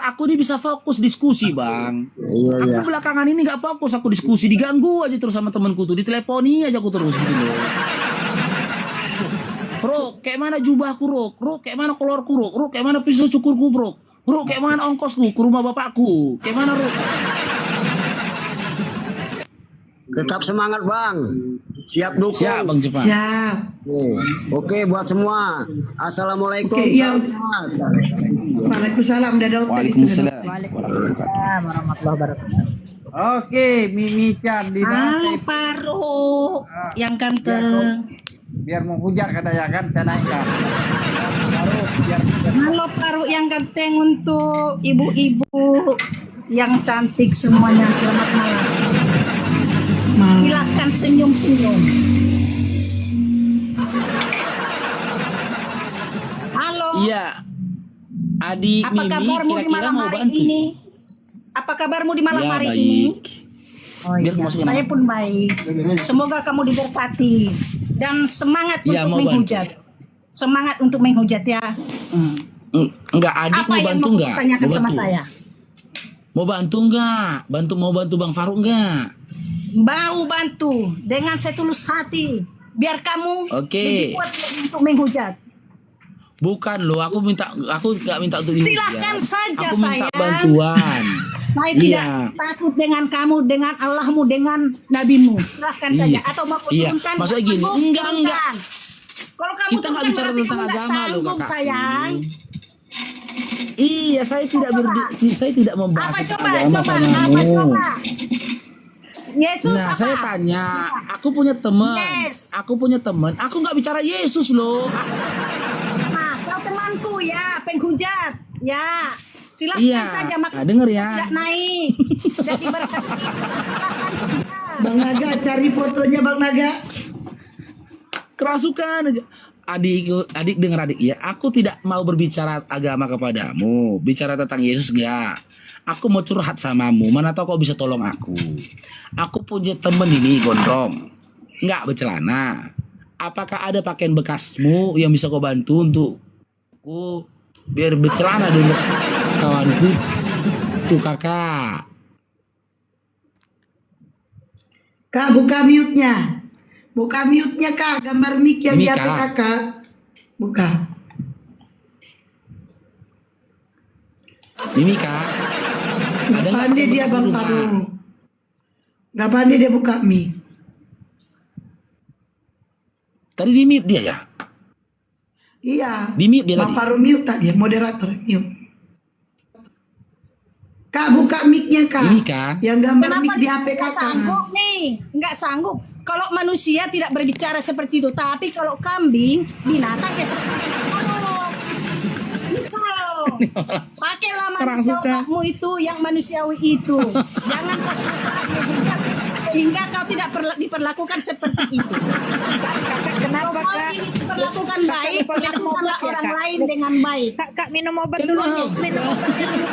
aku ini bisa fokus diskusi, Bang. Iya. Aku belakangan ini nggak fokus, aku diskusi, diganggu aja terus sama temanku tuh, diteleponi aja aku terus gitu loh. Bro, kayak mana jubahku, Bro, kayak mana kolorku, Bro, kayak mana pisau cukurku, Bro, kayak mana ongkosku ke rumah bapakku, kayak mana, Bro? Tetap semangat bang. Siap dukung. Siap, Bang Jepang. Siap. Oke, buat semua. Assalamualaikum. Oke, ya. Salam sehat. Waalaikumsalam. Dadah. Waalaikumsalam. Waalaikumsalam warahmatullahi wabarakatuh. Oke, Mimi Chan di Halo mana? Paru yang ganteng. Biar menghujat katanya kan, saya naikkan. Baru biar Halo Paru yang ganteng untuk ibu-ibu yang cantik semuanya. Selamat malam. Silakan senyum-senyum. Halo. Iya. Adik Apa Mimi kabarmu di kira-kira malam mau hari bantu. ini? Apa kabarmu di malam Ya, hari baik. ini? Oh, Biar iya. masukin Saya nama. pun baik. Semoga kamu diberkati dan semangat Iya, untuk mau bantu. menghujat. Semangat untuk menghujat ya. Enggak, adik Apa mau yang bantu mau enggak? ditanyakan Mau sama bantu? saya? Mau bantu enggak? Mau bantu Bang Faruk enggak? Mau bantu dengan setulus hati biar kamu Oke. lebih kuat untuk menghujat. Bukan loh, aku nggak minta untuk dihujat. Silahkan saja, Aku minta sayang. bantuan. Saya Iya. tidak takut dengan kamu, dengan Allahmu, dengan nabimu. Silahkan Iya. saja. Atau mau Iya. turunkan? Maksudnya gini, Kamu enggak. turunkan. Kalau kamu Kita nggak turunkan bicara berarti tentang kamu nggak agama loh, sanggup, kakak. sayang. Iya, saya tidak membahas Apa tentang coba? agama Coba. sama Apa kamu. coba? Yesus Nah, apa? saya tanya, aku punya teman, Yes. aku nggak bicara Yesus loh. Nah, kau temanku ya, penghujat. Ya, silahkan Iya. saja. Maka Nah, denger ya. tidak naik. Jadi berkat. Silahkan saja. Bang Naga, cari fotonya Bang Naga. Kerasukan aja. Adik dengar adik ya, aku tidak mau berbicara agama kepadamu, bicara tentang Yesus enggak. Aku mau curhat samamu, mana tahu kau bisa tolong aku. Aku punya temen ini gondrong, enggak bercelana. Apakah ada pakaian bekasmu yang bisa kau bantu untukku biar bercelana dulu kawanku? Tuh kakak. Kak, buka mute-nya. Buka mute-nya Kak, gambar mic yang di Ini, HP Kak. Kakak. Buka. Ini kak. Gak Ada nggak pandai dia bekas Bang rumah? Paru. Gak pandai dia buka mic. Tadi di mute dia ya? Iya. Di mute dia Bang tadi. Paru mute tadi, moderator mute. Kak, buka mic-nya Kak. Ini kak. Yang gambar Kenapa mic di HP nggak Kakak. sanggup nih? Nggak sanggup. Kalau manusia tidak berbicara seperti itu, tapi kalau kambing, binatang ya seperti itu. Itu loh. Pakailah manusia otakmu itu yang manusiawi itu. Jangan kau suka sehingga kau tidak diperlakukan seperti itu. Kenapa Kalau kau Kak? ingin diperlakukan baik, Minum lakukanlah obat ya, orang Kak? lain dengan baik. Kak minum obat dulu nih. Minum obat dulu.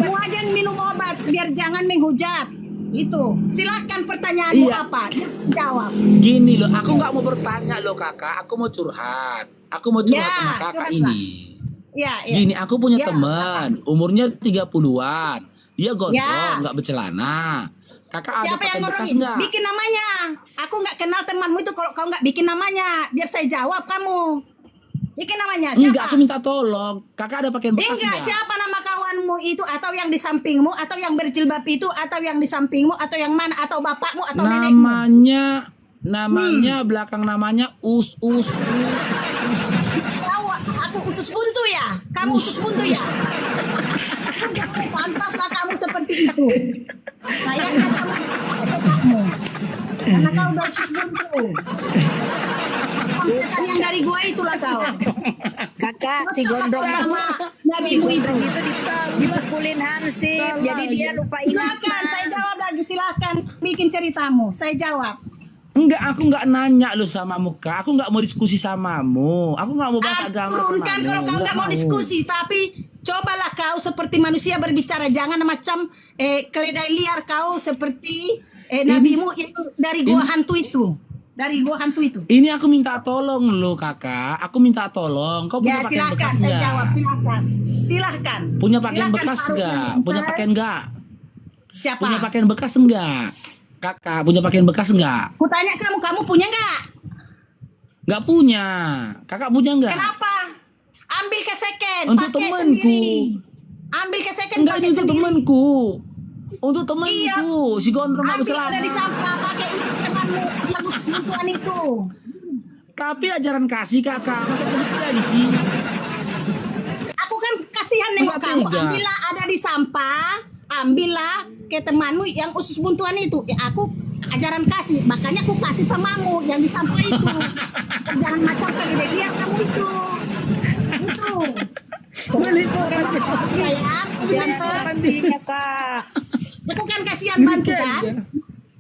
Mau aja minum obat biar jangan menghujat. Itu. Silahkan pertanyaanmu Iya. apa? Dia jawab. Gini loh, aku nggak mau bertanya loh kakak, aku mau curhat. Aku mau curhat Ya, sama kakak curhatlah. ini. Ya, ya. Gini, aku punya Ya. teman, umurnya 30-an. Dia gondrong, Ya. nggak bercelana. Kakak ada Siapa yang pakaian bekas ngorongin? nggak? Bikin namanya. Aku nggak kenal temanmu itu kalau kau nggak bikin namanya. Biar saya jawab kamu. Bikin namanya. Siapa? Enggak, aku minta tolong. Kakak ada pakaian bekas Enggak, nggak? siapa nama kawanmu itu atau yang di sampingmu atau yang berjilbab itu atau yang di sampingmu atau yang mana atau bapakmu atau nenekmu? Namanya belakang namanya Us. Tahu aku usus buntu ya? Kamu usus buntu ya? Pantaslah kamu seperti itu. Kayaknya kamu setakmu. Karena kau udah usus buntu. Kau setan yang dari gua itulah kau. Kakak si gondrong sama si nabimu itu. gondrong itu dipukulin Hansip. Jadi dia lupa Silakan, ingatan. saya jawab lagi. Silakan bikin ceritamu. Saya jawab. Enggak, aku enggak nanya lu sama muka. Aku enggak mau diskusi samamu. Aku enggak mau bahas agama sama Turunkan kalau kau nggak mau diskusi, tapi cobalah kau seperti manusia berbicara, jangan macam keledai liar kau seperti nabimu yang dari gua hantu itu. Dari gua hantu itu. Ini aku minta tolong lo kakak. Aku minta tolong. Kau punya Ya pakaian silakan, bekas saya nggak? jawab, silakan. Silakan. Punya pakaian Silakan, bekas Faruk nggak? yang Punya minta. pakaian nggak? Siapa? Punya pakaian bekas enggak? Kakak punya pakaian bekas enggak? Kutanya kamu punya nggak? Enggak punya. Kakak punya enggak? Kenapa? Ambil ke second, Untuk pakai temanku. sendiri. Ambil ke second, Enggak, pakai ini untuk sendiri. temanku. Untuk temanku. Iya. Si gondrong nggak Ambil dari bercelana. sampah, pakai untuk temanmu yang khusus bantuan itu. Tapi ajaran kasih kakak. Masa begitu di sini? Aku kan kasihan nengok Masa kamu. tidak? Ambillah ada di sampah, ambillah ke temanmu yang usus buntuan itu. Aku ajaran kasih, makanya aku kasih samamu yang di sampah itu. Jangan macam kali dia kamu itu. Itu. Sayang, Kasihnya kak. aku kan kasihan bantu kan?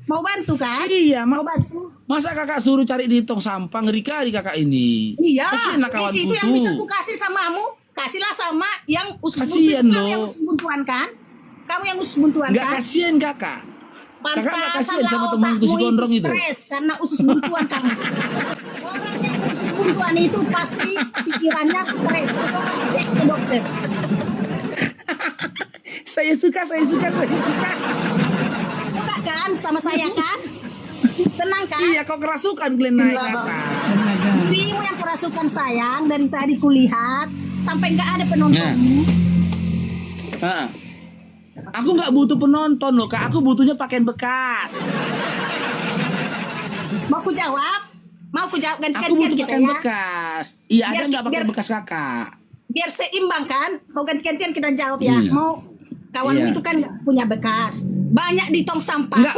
Mau bantu kan? Iya, Mau bantu? masa kakak suruh cari di tong sampah, ngeri kali kakak ini. Iya. Kasihan lah Di kawanku situ yang tuh. bisa aku kasih samamu, kasihlah sama yang usus Kasihan buntuan. Kamu loh. yang usus buntuan kan? Kamu yang usus buntuan Enggak kan? kasihan kakak. Kakak nggak Pantasan kasihan sama lah temanku si otakmu gondrong itu. stres karena usus buntuan kamu. Orang yang usus buntuan itu pasti pikirannya stres. Coba cek ke dokter. Saya suka. Suka kan sama saya kan? Senang kan? Iya, kau kerasukan kalian naik kakak. Dirimu yang kerasukan sayang dari tadi kulihat sampai nggak ada penontonmu. Heeh. Aku nggak butuh penonton loh kak. Aku butuhnya pakaian bekas. Mau ku jawab? Mau ku jawab Aku ganti-gantian butuh kita pakaian ya? bekas. Iya, ada Biar- nggak pakaian biar- bekas kakak? Biar seimbang kan? Mau ganti-gantian kita jawab ya. Iya. Mau kawanmu Iya. itu kan nggak punya bekas. Banyak di tong sampah. Nggak.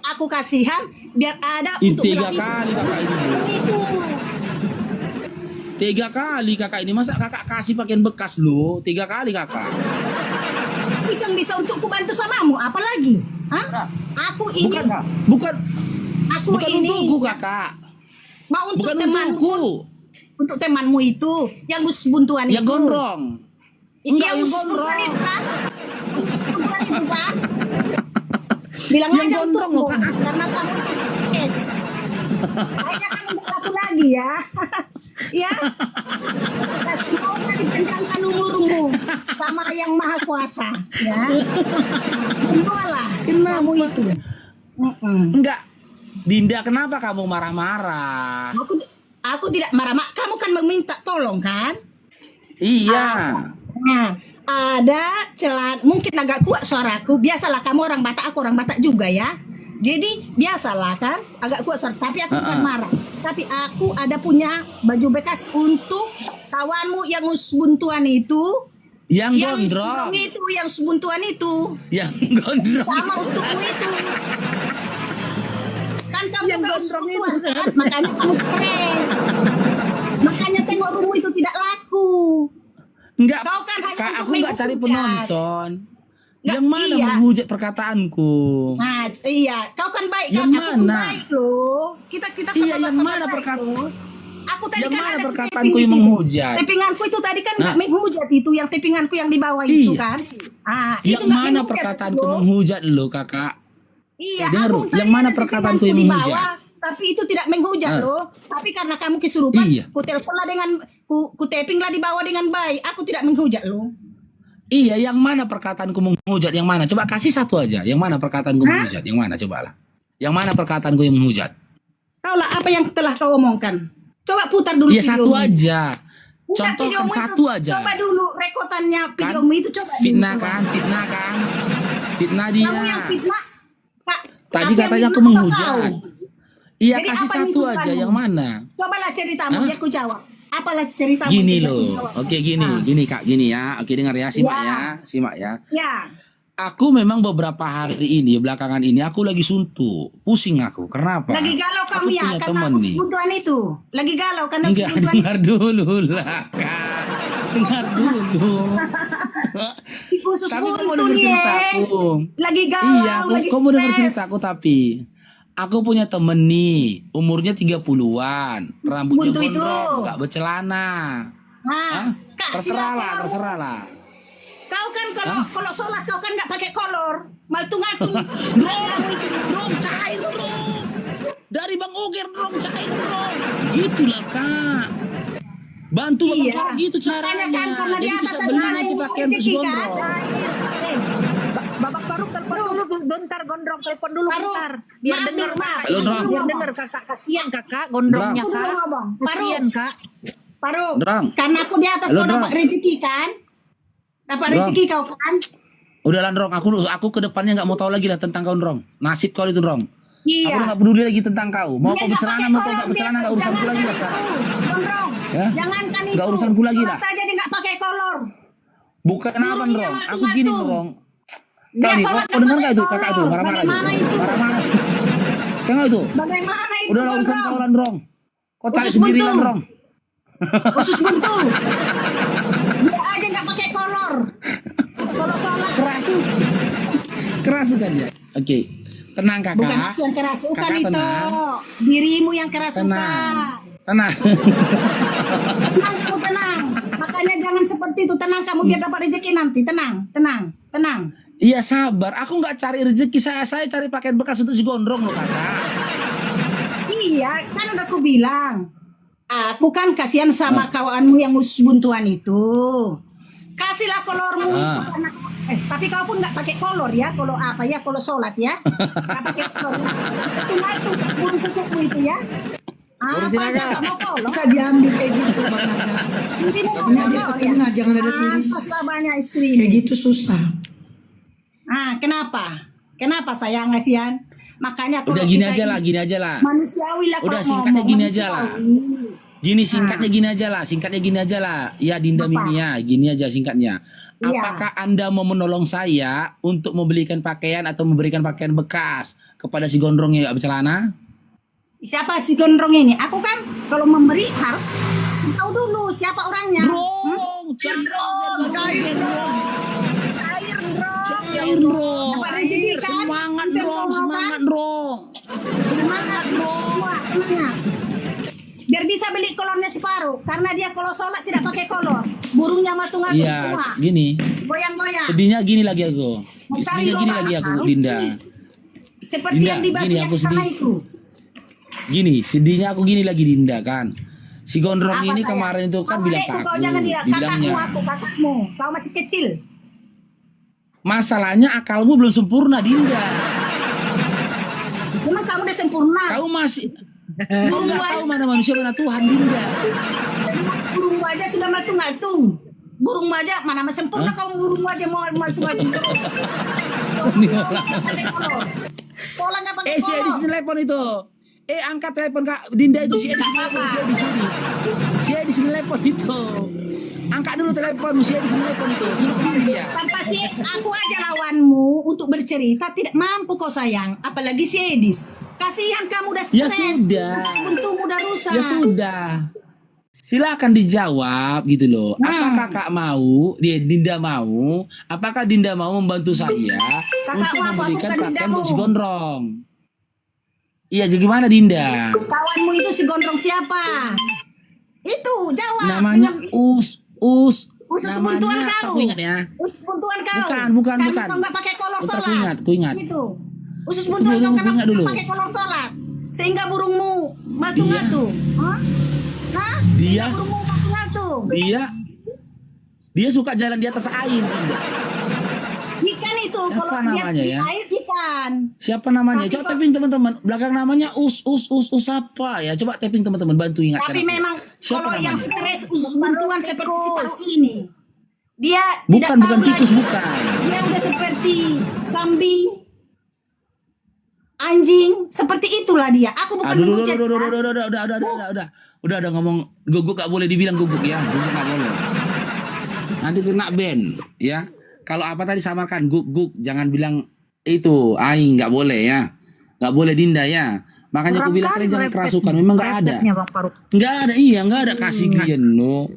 Aku kasihan biar ada Ih, untuk 3 melapisi. kali kakak ini. Itu. 3 kali kakak ini. Masa kakak kasih pakaian bekas loh? 3 kali kakak. Itu yang bisa untuk ku bantu samamu. Apalagi? Hah? Aku ini. Bukan Aku bukan ini. untukku kakak. Mau untuk Bukan temanmu. untukku. Untuk temanmu itu yang usus buntuan Yang itu. gondrong. Enggak, Yang yang usus buntuan gondrong. itu kan? Usus buntuan itu kan? Bilang Yang aja gondrong, untukmu. Kak. Karena kamu itu es. Kayaknya kamu gak laku lagi ya. Ya. Nah, semoga dipanjangkan umurmu sama yang maha kuasa. Ya. Berdoalah kamu itu. Enggak. Dinda, kenapa kamu marah-marah? Aku tidak marah. Kamu kan meminta tolong kan? Iya. Nah, ada celah, mungkin agak kuat suaraku. Biasalah kamu orang Batak, aku orang Batak juga ya. Jadi biasalah kan, agak kuat suara. Tapi aku bukan marah. Tapi aku ada punya baju bekas untuk kawanmu yang buntuan itu. Yang Yang gondrong. itu, yang buntuan itu. Yang gondrong. Sama untukmu itu. Kan kamu Yang juga gondrong buntuan itu. kan, makanya kamu stres. Makanya tengok rumah itu tidak laku. Enggak. Kau kan hanya Kak, untuk aku enggak cari menghujat. penonton. Nggak, Yang mana iya. menghujat perkataanku? Nah, iya, kau kan baik Yang kan? Aku pun mana? baik loh. Kita Iya, sama-sama yang mana baik perkataan? loh. Aku tadi Yang kan mana ada perkataanku taping di yang situ. menghujat? Tapinganku itu tadi kan nggak Hah? menghujat itu, yang tapinganku yang di bawah itu Iya. kan. Ah, Yang itu nggak mana menghujat perkataanku loh. menghujat lo kakak? Iya, Dengar, aku Ru. tadi Yang mana ada perkataanku tapinganku yang di menghujat? bawah, tapi itu tidak menghujat Ah. loh. Tapi karena kamu kesurupan, Iya. ku teleponlah dengan ku tapinglah di bawah dengan baik. Aku tidak menghujat loh. Iya, yang mana perkataanku menghujat? Yang mana? Coba kasih satu aja. Yang mana perkataanku menghujat? Yang mana? Cobalah. Yang mana perkataanku yang menghujat? Kaulah apa yang telah kau omongkan. Coba putar dulu Iya, satu videomu. aja. Enggak, Contohkan videomu itu, satu aja. Coba dulu rekotannya Kan? videomu itu coba dulu, Fitnah coba. kan? Fitnah kan? Fitnah dia. Kamu yang fitnah. Kak, Tadi yang katanya aku fitnah atau menghujat. kau? Iya, Jadi kasih apa yang satu aja. dituduhkanmu? Yang mana? Cobalah ceritamu, Hah? biar ku jawab. Apalah ceritamu? Gini biar ku loh. jawab. Oke, gini. Ah. Gini Kak, gini ya. Oke, dengar ya. Simak Ya. ya. Simak ya. Ya, Aku memang beberapa hari ini, belakangan ini, aku lagi suntuk. Pusing aku. Kenapa? lagi galau kamu Aku ya punya karena teman usus nih. buntuan itu. Lagi galau karena usus Enggak, buntuan itu. dengar dulu lah, Kak. Dengar dulu. Si usus Tapi kamu buntu denger nih. ceritaku. Lagi galau, Iya, lagi kamu dengar stres. ceritaku tapi Aku punya temen nih, umurnya 30-an, rambutnya Buntu itu. gondrong, nggak bercelana. Nah, Hah? kasihlah kolor. Terserah lah. Kau kan kalau sholat kau kan nggak pakai kolor, maltung-maltung. Dong, cair dong. Dari Bang Oger dong, cair dong. Gitulah Kak. Bantu Bang Iya. Faruk gitu Makanya caranya. kan karena Jadi dia bisa atas beli tanah nanti ini pakaian rezeki terus kan. gondrong. Babak Faruk telepon dulu bentar Gondrong, telepon dulu Faruk, bentar. Biar maaf, denger maaf. Kak. Halo, Drong. Biar denger Kakak, kasihan Kakak Gondrongnya Aku dulu Kak. ngomong. Kasihan Kak. Faruk, Drang. karena aku di atas Halo, kau dapat Drang. rezeki kan? Dapat Drang. rezeki kau kan? Udah lah Drong, aku ke depannya nggak mau tahu lagi lah tentang kau Drong. Nasib kau itu Drong. Aku Iya. udah nggak peduli lagi tentang kau. Mau Dia kau nggak bercelana, pakai mau kau kolor, nggak bercelana, dia nggak urusanku lagi lah jangankan sekarang. itu, Gondrong. Ya? Jangankan itu. Nggak urusanku lagi lah. Sholat aja dia nggak pakai kolor. Bukan apa Burungnya Drong, aku matu-matu. gini Drong. Dia Kau nih, sholat kau dengar nggak nggak itu pakai kakak itu kolor. marah-marah itu? Bagaimana itu? Marah-marah. Tengok itu. Bagaimana itu, Udah lah urusan Gondrong? kau lah Drong. Kau cari Khusus sendiri buntu. lah Drong. Khusus buntu. Dia aja nggak pakai kolor. Kalau sholat Keras kan ya. Oke, tenang kakak. bukan aku yang kerasukan Kakak itu. tenang. Dirimu yang kerasukan. Tenang. Tenang, kamu tenang. Makanya jangan seperti itu. Tenang kamu biar dapat rezeki nanti. Tenang. Iya sabar, aku nggak cari rezeki, saya cari pakaian bekas untuk si Gondrong loh kakak. Iya, kan udah aku bilang. Aku kan kasihan sama kawanmu yang usus buntuan itu. Kasihlah kolormu. Tapi kau pun nggak pakai kolor ya. Kalau apa ya? Kalau sholat ya. Nggak pakai kolor. Tunggu itu burung kukuku itu ya. Apa aja kamu kolor? Bisa diambil kayak gitu Bang Naga. Jadi mau Jangan ada kolor ya. tengah, jangan ada tulis. Paslah banyak istri. Kayak gitu susah. Kenapa? Kenapa sayang kasihan? Makanya kalau Udah gini kita aja ini lah, gini aja lah. manusiawi lah Udah kalau singkatnya ngomong, gini aja lah. manusiawi. Gini singkatnya gini aja lah. Ya Dinda Apa? Mimi ya, gini aja singkatnya. Iya. Apakah Anda mau menolong saya untuk membelikan pakaian atau memberikan pakaian bekas kepada si Gondrong yang nggak bercelana? Siapa si gondrong ini? Aku kan kalau memberi harus tahu dulu siapa orangnya. Cair dong. Dapat rezeki kan? Semangat Itu dong, yang kau mau semangat kan? dong. Semangat dong. Semangat. Biar bisa beli kolornya separuh. Karena dia kalau sholat tidak pakai kolor. Burungnya matung-matung Iya, semua. gini. Goyang-goyang. Sedihnya gini lagi aku. Mencari Sedihnya gini lubang. lagi aku, Harus Dinda. Seperti Dinda, yang dibagi gini, yang aku sana sedih. itu. Gini, sedihnya aku gini lagi Dinda kan. Si Gondrong Apa ini sayang? kemarin itu kan Kamu bilang itu ke aku, kau jangan bilang bilangnya kakakmu. Kau masih kecil. masalahnya akalmu belum sempurna Dinda. Memang kamu udah sempurna. Kau masih Burung nggak tahu mana manusia mana Tuhan Dinda. burung aja sudah maltung-maltung. Burung aja mana sempurna kau burung aja mau maltung-maltung terus. Pola nggak pakai Si Edis kolor. telepon itu. Angkat telepon Kak Dinda itu si Edis telepon si Edis telepon itu. Angkat dulu telepon si Edis telepon itu. Suruh kemari dia. Tanpa si aku aja lawanmu untuk bercerita tidak mampu kau sayang. Apalagi si Edis. Kasihan kamu udah Ya stres. sudah. Buntumu udah rusak. Ya sudah. Silakan dijawab gitu loh. Apakah Kak mau, Dinda mau, apakah Dinda mau membantu saya untuk mau, memberikan bukan pakaian Dindamu. buat si Gondrong? Iya, jadi gimana Dinda? Kawanmu itu si gondrong siapa? Itu jawab. Namanya Usus Usus buntuan namanya kau. aku ingat ya. Usus buntuan kau. Bukan. Karena kau nggak pakai kolor Putra, sholat. ku ingat. Itu. Usus buntuan Tunggu, kau karena ingat dulu. nggak pakai kolor sholat. Sehingga burungmu maltung-maltung. Hah? Dia- Sehingga burungmu maltung-maltung. Dia suka jalan di atas air Dinda. Ikan itu Siapa kalau dia namanya di ya? air ikan. Siapa namanya? Tapi Coba kok- tapping teman-teman. Belakang namanya Us apa ya? Coba tapping teman-teman, bantu ingatkan. Tapi aku. memang Siapa kalau yang namanya? stres usus buntuan seperti si Faruk ini, dia Bukan, tidak bukan tahu tikus, lagi. bukan. Dia udah seperti kambing, anjing, seperti itulah dia. Aku bukan Aduh, menghujat. udah ngomong guguk gak boleh dibilang guguk ya, guguk gak boleh. Nanti kena ban ya. Kalau apa tadi samarkan guguk, jangan bilang itu aing nggak boleh ya, nggak boleh Dinda ya. Makanya aku bilang kalian jangan kerasukan, memang nggak ada, Bang Faruk. nggak ada nggak ada kasihan lo,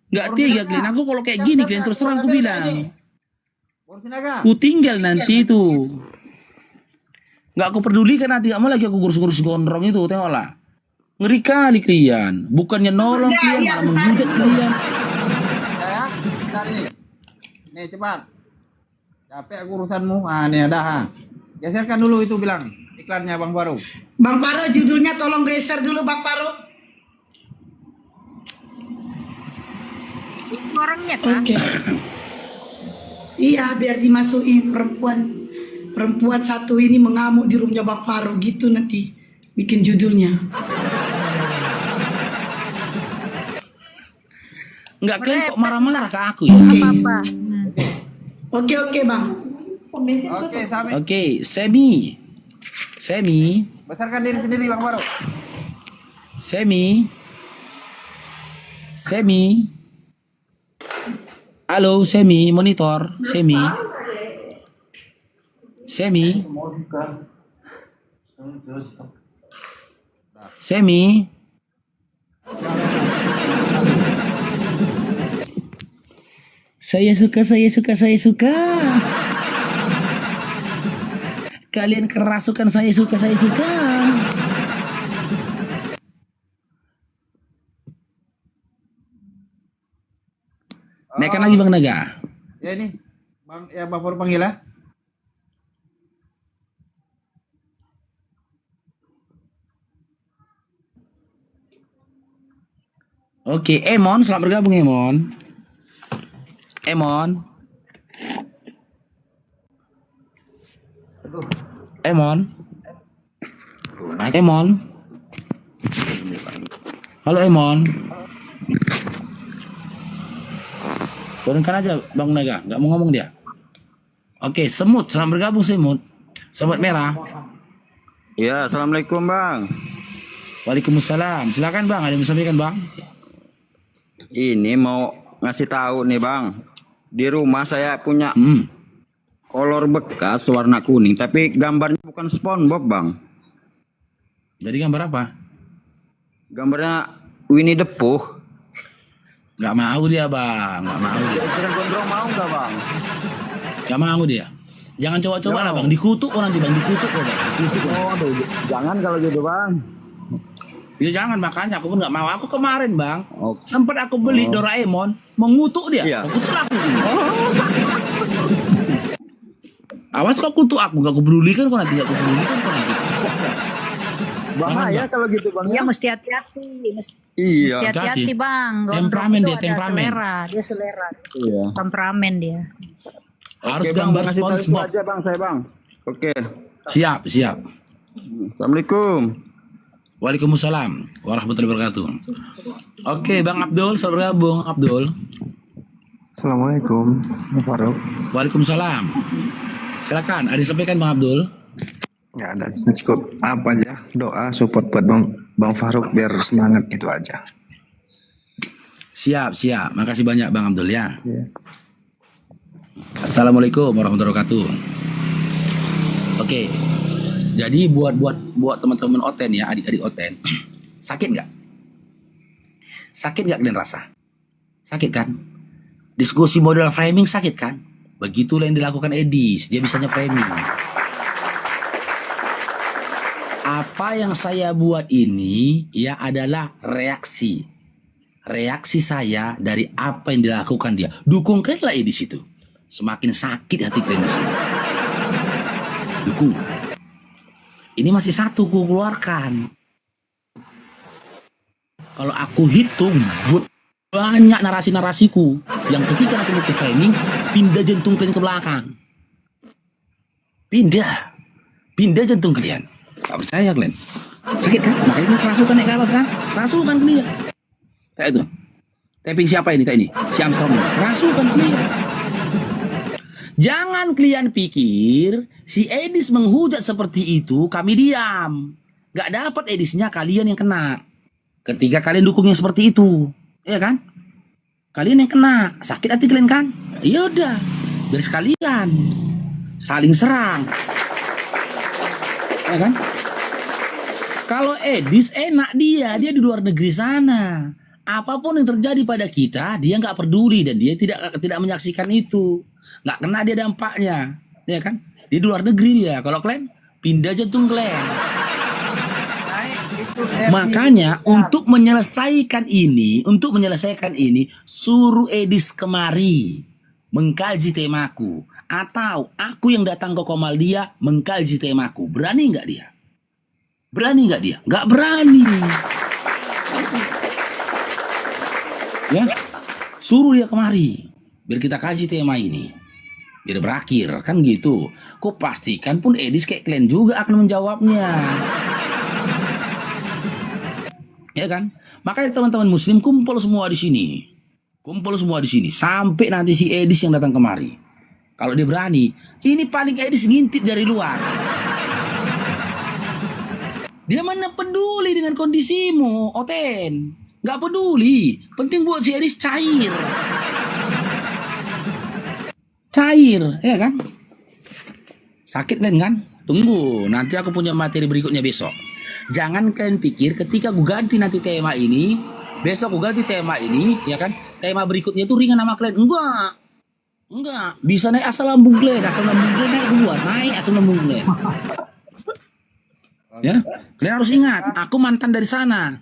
nggak tega kalian. Aku kalau kayak gini kalian terus terang aku bilang, Bor Sinaga. ku tinggal nanti itu. Nggak aku pedulikan nanti kamu lagi aku kurus-kurus gondrong itu, tengoklah. Ngeri kali kalian. Bukannya nolong Enggak, kalian, yang malah menghujat kalian. Ya, bentar nih. Nih cepat. Capek aku urusanmu. Ah, nih ada. Ha. Geserkan dulu itu bilang iklannya Bang Faru. Bang Paro judulnya tolong geser dulu Bang Paro. Itu orangnya kan? Oke. Iya, biar dimasukin perempuan satu ini mengamuk di rumahnya Bang Paro gitu nanti bikin judulnya. Nggak, kalian kok marah-marah ke aku ya? Apa-apa. Oke Bang. Oke, Sami. Oke, Semi. Besarkan diri sendiri Bang Faru. Semi. Halo, Semi, monitor. Semi. Saya suka. Kalian kerasukan saya suka. Naikkan lagi Bang Naga. Ya ini. Bang Faru panggil ya. Oke, Emon, selamat bergabung Emon. Halo Emon. Turunkan aja Bang Naga, nggak mau ngomong dia. Oke, Semut, selamat bergabung Semut. Semut merah. Ya, assalamualaikum Bang. Waalaikumsalam. Silakan Bang, ada yang mau sampaikan Bang? Ini mau ngasih tahu nih Bang. Di rumah saya punya kolor bekas warna kuning, tapi gambarnya bukan SpongeBob Bang. Jadi gambar apa? Gambarnya Winnie the Pooh. Nggak mau dia Bang, nggak mau dia. Kira gondrong mau nggak Bang? Nggak mau dia. Jangan coba-coba lah Bang, dikutuk kok nanti Bang, dikutuk kok Bang. Oh, aduh, jangan kalau gitu Bang. Ya jangan, makanya aku pun nggak mau. Aku kemarin Bang, Oh. sempat aku beli Oh. Doraemon, mengutuk dia. Iya. Kutuk aku. Awas kok kutuk aku, nggak kupedulikan kok nanti, nggak kupedulikan kok nanti. Bahaya kalau gitu Bang. Iya Ya? mesti hati-hati. Mesti Iya. hati-hati Bang. Gondrong Temperamen itu dia, ada temperamen. Dia selera. Iya. Temperamen dia. Harus Oke, Bang, gambar ngasih tahu itu SpongeBob. aja Bang, saya Bang. Oke. Siap. Assalamualaikum. Waalaikumsalam warahmatullahi wabarakatuh. Oke, Bang Abdul, saudara Bung Abdul. Assalamualaikum, Bang Faruk. Waalaikumsalam. Silakan, ada yang sampaikan Bang Abdul. Nggak ada, cukup apa aja doa support buat Bang Faruk biar semangat gitu aja. Siap. Makasih banyak Bang Abdul ya. Iya. Assalamualaikum warahmatullahi wabarakatuh. Oke. Jadi buat teman-teman Oten ya, adik-adik Oten. Sakit nggak kalian rasa? Sakit kan? Diskusi model framing sakit kan? Begitulah yang dilakukan Edis, dia bisanya framing. Apa yang saya buat ini ya adalah reaksi saya dari apa yang dilakukan dia. Dukung kalian Edis itu. Semakin sakit hati kalian di sini. Dukung. Ini masih satu ku keluarkan. Kalau aku hitung banyak narasi-narasiku yang ketika aku mau ke framing pindah jantung kalian ke belakang. Pindah jantung kalian. Gak percaya kalian? Sakit kan? Makanya kerasukan naik ke atas kan? Kerasukan ke dia. Kayak itu. Tapping siapa ini? Kayak ini. Si Armstrong. Kerasukan ke dia. Jangan kalian pikir si Edis menghujat seperti itu kami diam. Gak dapat Edisnya kalian yang kena. Ketika kalian dukung yang seperti itu, ya kan? Kalian yang kena, sakit hati kalian kan? Ya udah, biar sekalian saling serang, ya kan? Kalau Edis enak dia di luar negeri sana. Apapun yang terjadi pada kita, dia nggak peduli dan dia tidak menyaksikan itu, nggak kena dia dampaknya, ya kan? Di luar negeri dia. Kalau kalian pindah jantung Glenn. Naik itu Derni. Makanya untuk menyelesaikan ini, suruh Edis kemari mengkaji temaku, atau aku yang datang ke Komaldia mengkaji temaku. Berani nggak dia? Berani nggak dia? Nggak berani. Ya, suruh dia kemari biar kita kaji tema ini, biar berakhir kan gitu. Kok pastikan pun Edis kayak kalian juga akan menjawabnya. Ya kan? Makanya teman-teman muslim kumpul semua di sini. Kumpul semua di sini sampai nanti si Edis yang datang kemari. Kalau dia berani, ini paling Edis ngintip dari luar. Dia mana peduli dengan kondisimu, Oten. Nggak peduli. Penting buat si Edis cair. Cair, ya kan? Sakit kan? Tunggu, nanti aku punya materi berikutnya besok. Jangan kalian pikir ketika gue ganti nanti tema ini, besok gue ganti tema ini, ya kan? Tema berikutnya itu ringan sama kalian. Enggak. Bisa naik asal lambung kalian. Asal lambung kalian naik duluan. Naik asal lambung kalian. Ya, kalian harus ingat, aku mantan dari sana.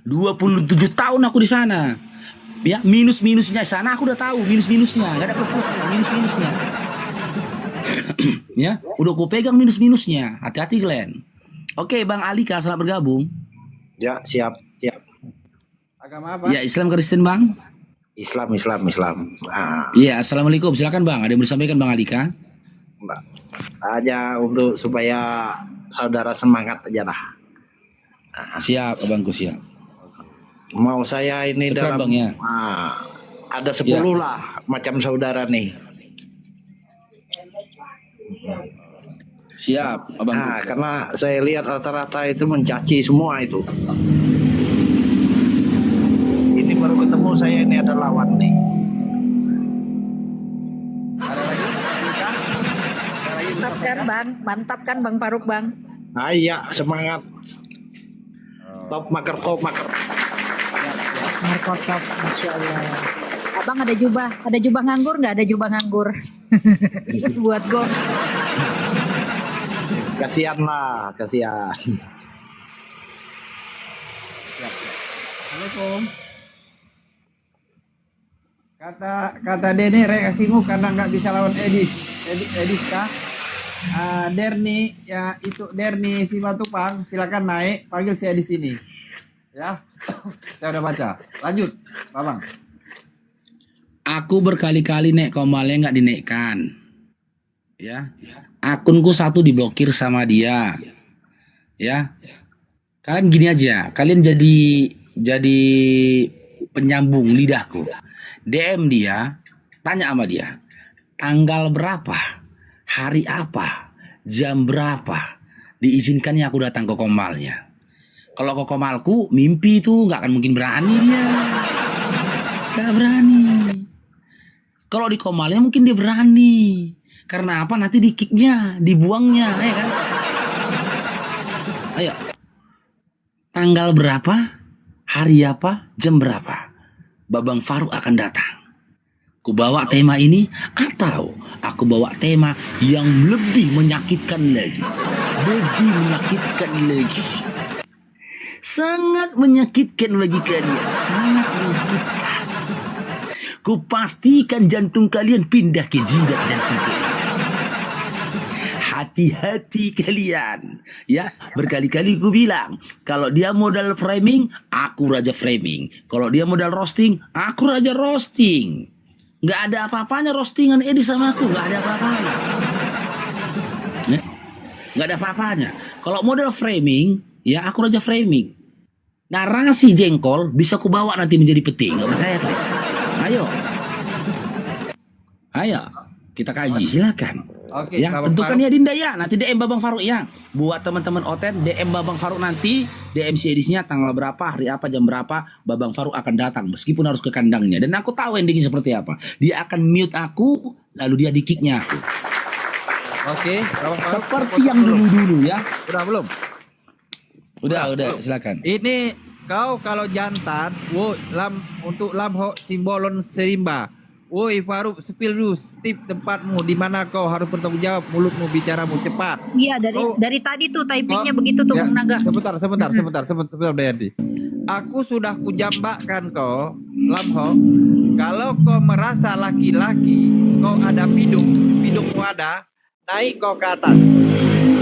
27 tahun aku di sana. Ya, minus-minusnya sana aku udah tahu, minus-minusnya. Gak ada plus-plusnya, minus-minusnya. Ya, udah aku pegang minus-minusnya. Hati-hati kalian. Oke, Bang Alika, selamat bergabung. Ya, siap. Agama apa? Ya, Islam Kristen, Bang. Islam. Ah, Iya, assalamualaikum. Silakan Bang. Ada yang mau disampaikan Bang Alika? Mbak. Aja untuk supaya saudara semangat aja lah. Siap, Abangku siap. Mau saya ini Syukran, dalam Bang, ya. Ada 10 lah macam saudara nih. Siap, Abangku. Karena saya lihat rata-rata itu mencaci semua itu. Ini baru ketemu saya, ini ada lawan nih. Ada lagi? Mantap kan Bang? Mantap kan Bang Faruk Bang? Iya, semangat. Top maker. Markotop, Masya Allah. Abang ada jubah nganggur nggak? Ada jubah nganggur buat gos. Kasihan lah. Assalamualaikum. Kata Dene, reaksimu karena nggak bisa lawan Edis kah? Derni, ya itu Derni Simatupang, silakan naik, panggil saya di sini. Ya, saya udah baca. Lanjut, Bang. Aku berkali-kali naik Komalnya nggak dinaikkan. Ya, akunku 1 diblokir sama dia. Ya, kalian gini aja, kalian jadi penyambung lidahku. DM dia, tanya sama dia, tanggal berapa, hari apa, jam berapa, diizinkannya aku datang ke Komalnya. Kalau ke Komalku, mimpi itu nggak akan mungkin berani dia. Nggak berani. Kalau di Komalnya mungkin dia berani. Karena apa? Nanti di kicknya, dibuangnya, ya kan? Ayo. Tanggal berapa, hari apa, jam berapa, Babang Faruk akan datang. Aku bawa tema ini, atau aku bawa tema yang lebih menyakitkan lagi. Lebih menyakitkan lagi. Sangat menyakitkan bagi kalian. Sangat menyakitkan. Kupastikan jantung kalian pindah ke jidat jantung kalian. Hati-hati kalian. Ya, berkali-kali ku bilang, kalau dia modal framing, aku raja framing. Kalau dia modal roasting, aku raja roasting. Nggak ada apa-apanya roastingan Edi sama aku, nggak ada apa-apanya. Ya? Nggak ada apa-apanya. Kalau modal framing, ya aku raja framing. Narasi jengkol bisa ku bawa nanti menjadi peti, nggak percaya kan? Ayo, kita kaji, silakan. Oke, Ya, Babang tentukan Faruk. ya Dinda ya. Nanti DM Babang Faruk ya. Buat teman-teman Oten, DM Babang Faruk nanti, DM si Edisnya tanggal berapa, hari apa, jam berapa, Babang Faruk akan datang meskipun harus ke kandangnya. Dan aku tahu endingnya seperti apa. Dia akan mute aku, lalu dia di kicknya aku. Oke, Babang Faruk. Seperti yang dulu-dulu ya. Udah belum? Udah, silakan. Ini kau kalau jantan, untuk lamho simbolon serimba. Woi Faruk, spill dulu tip tempatmu di mana kau harus bertanggung jawab, mulutmu bicaramu cepat. Iya, Oh, dari tadi tuh typingnya oh, begitu tuh ya, Bang Naga. sebentar Dayanti. Aku sudah kujambakkan kau, Lamho. Kalau kau merasa laki-laki, kau ada pidungmu ada, naik kau ke atas.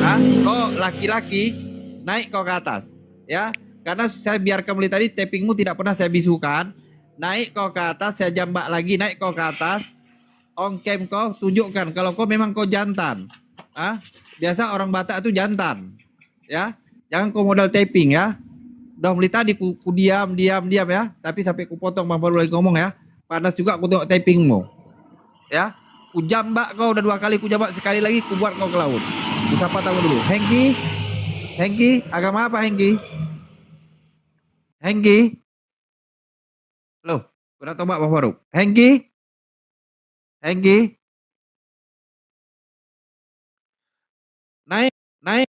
Hah? Kau laki-laki, naik kau ke atas. Ya, karena saya biarkan mulai tadi tappingmu tidak pernah saya bisukan. Naik kau ke atas, saya jambak lagi, naik kau ke atas. On cam kau, tunjukkan kalau kau memang kau jantan. Ah, biasa orang Batak itu jantan. Ya, jangan kau modal taping ya. Udah mulai tadi ku diam ya, tapi sampai ku potong Bang Faru lagi ngomong ya. Panas juga aku tengok tapingmu. Ya, ku jambak kau udah 2 kali, ku jambak sekali lagi, ku buat kau ke laut. Ku sapa tamu dulu. Hengki, agama apa Hengki? Hengki. Loh, udah tobat Bang Faruk. Hengki. Naik.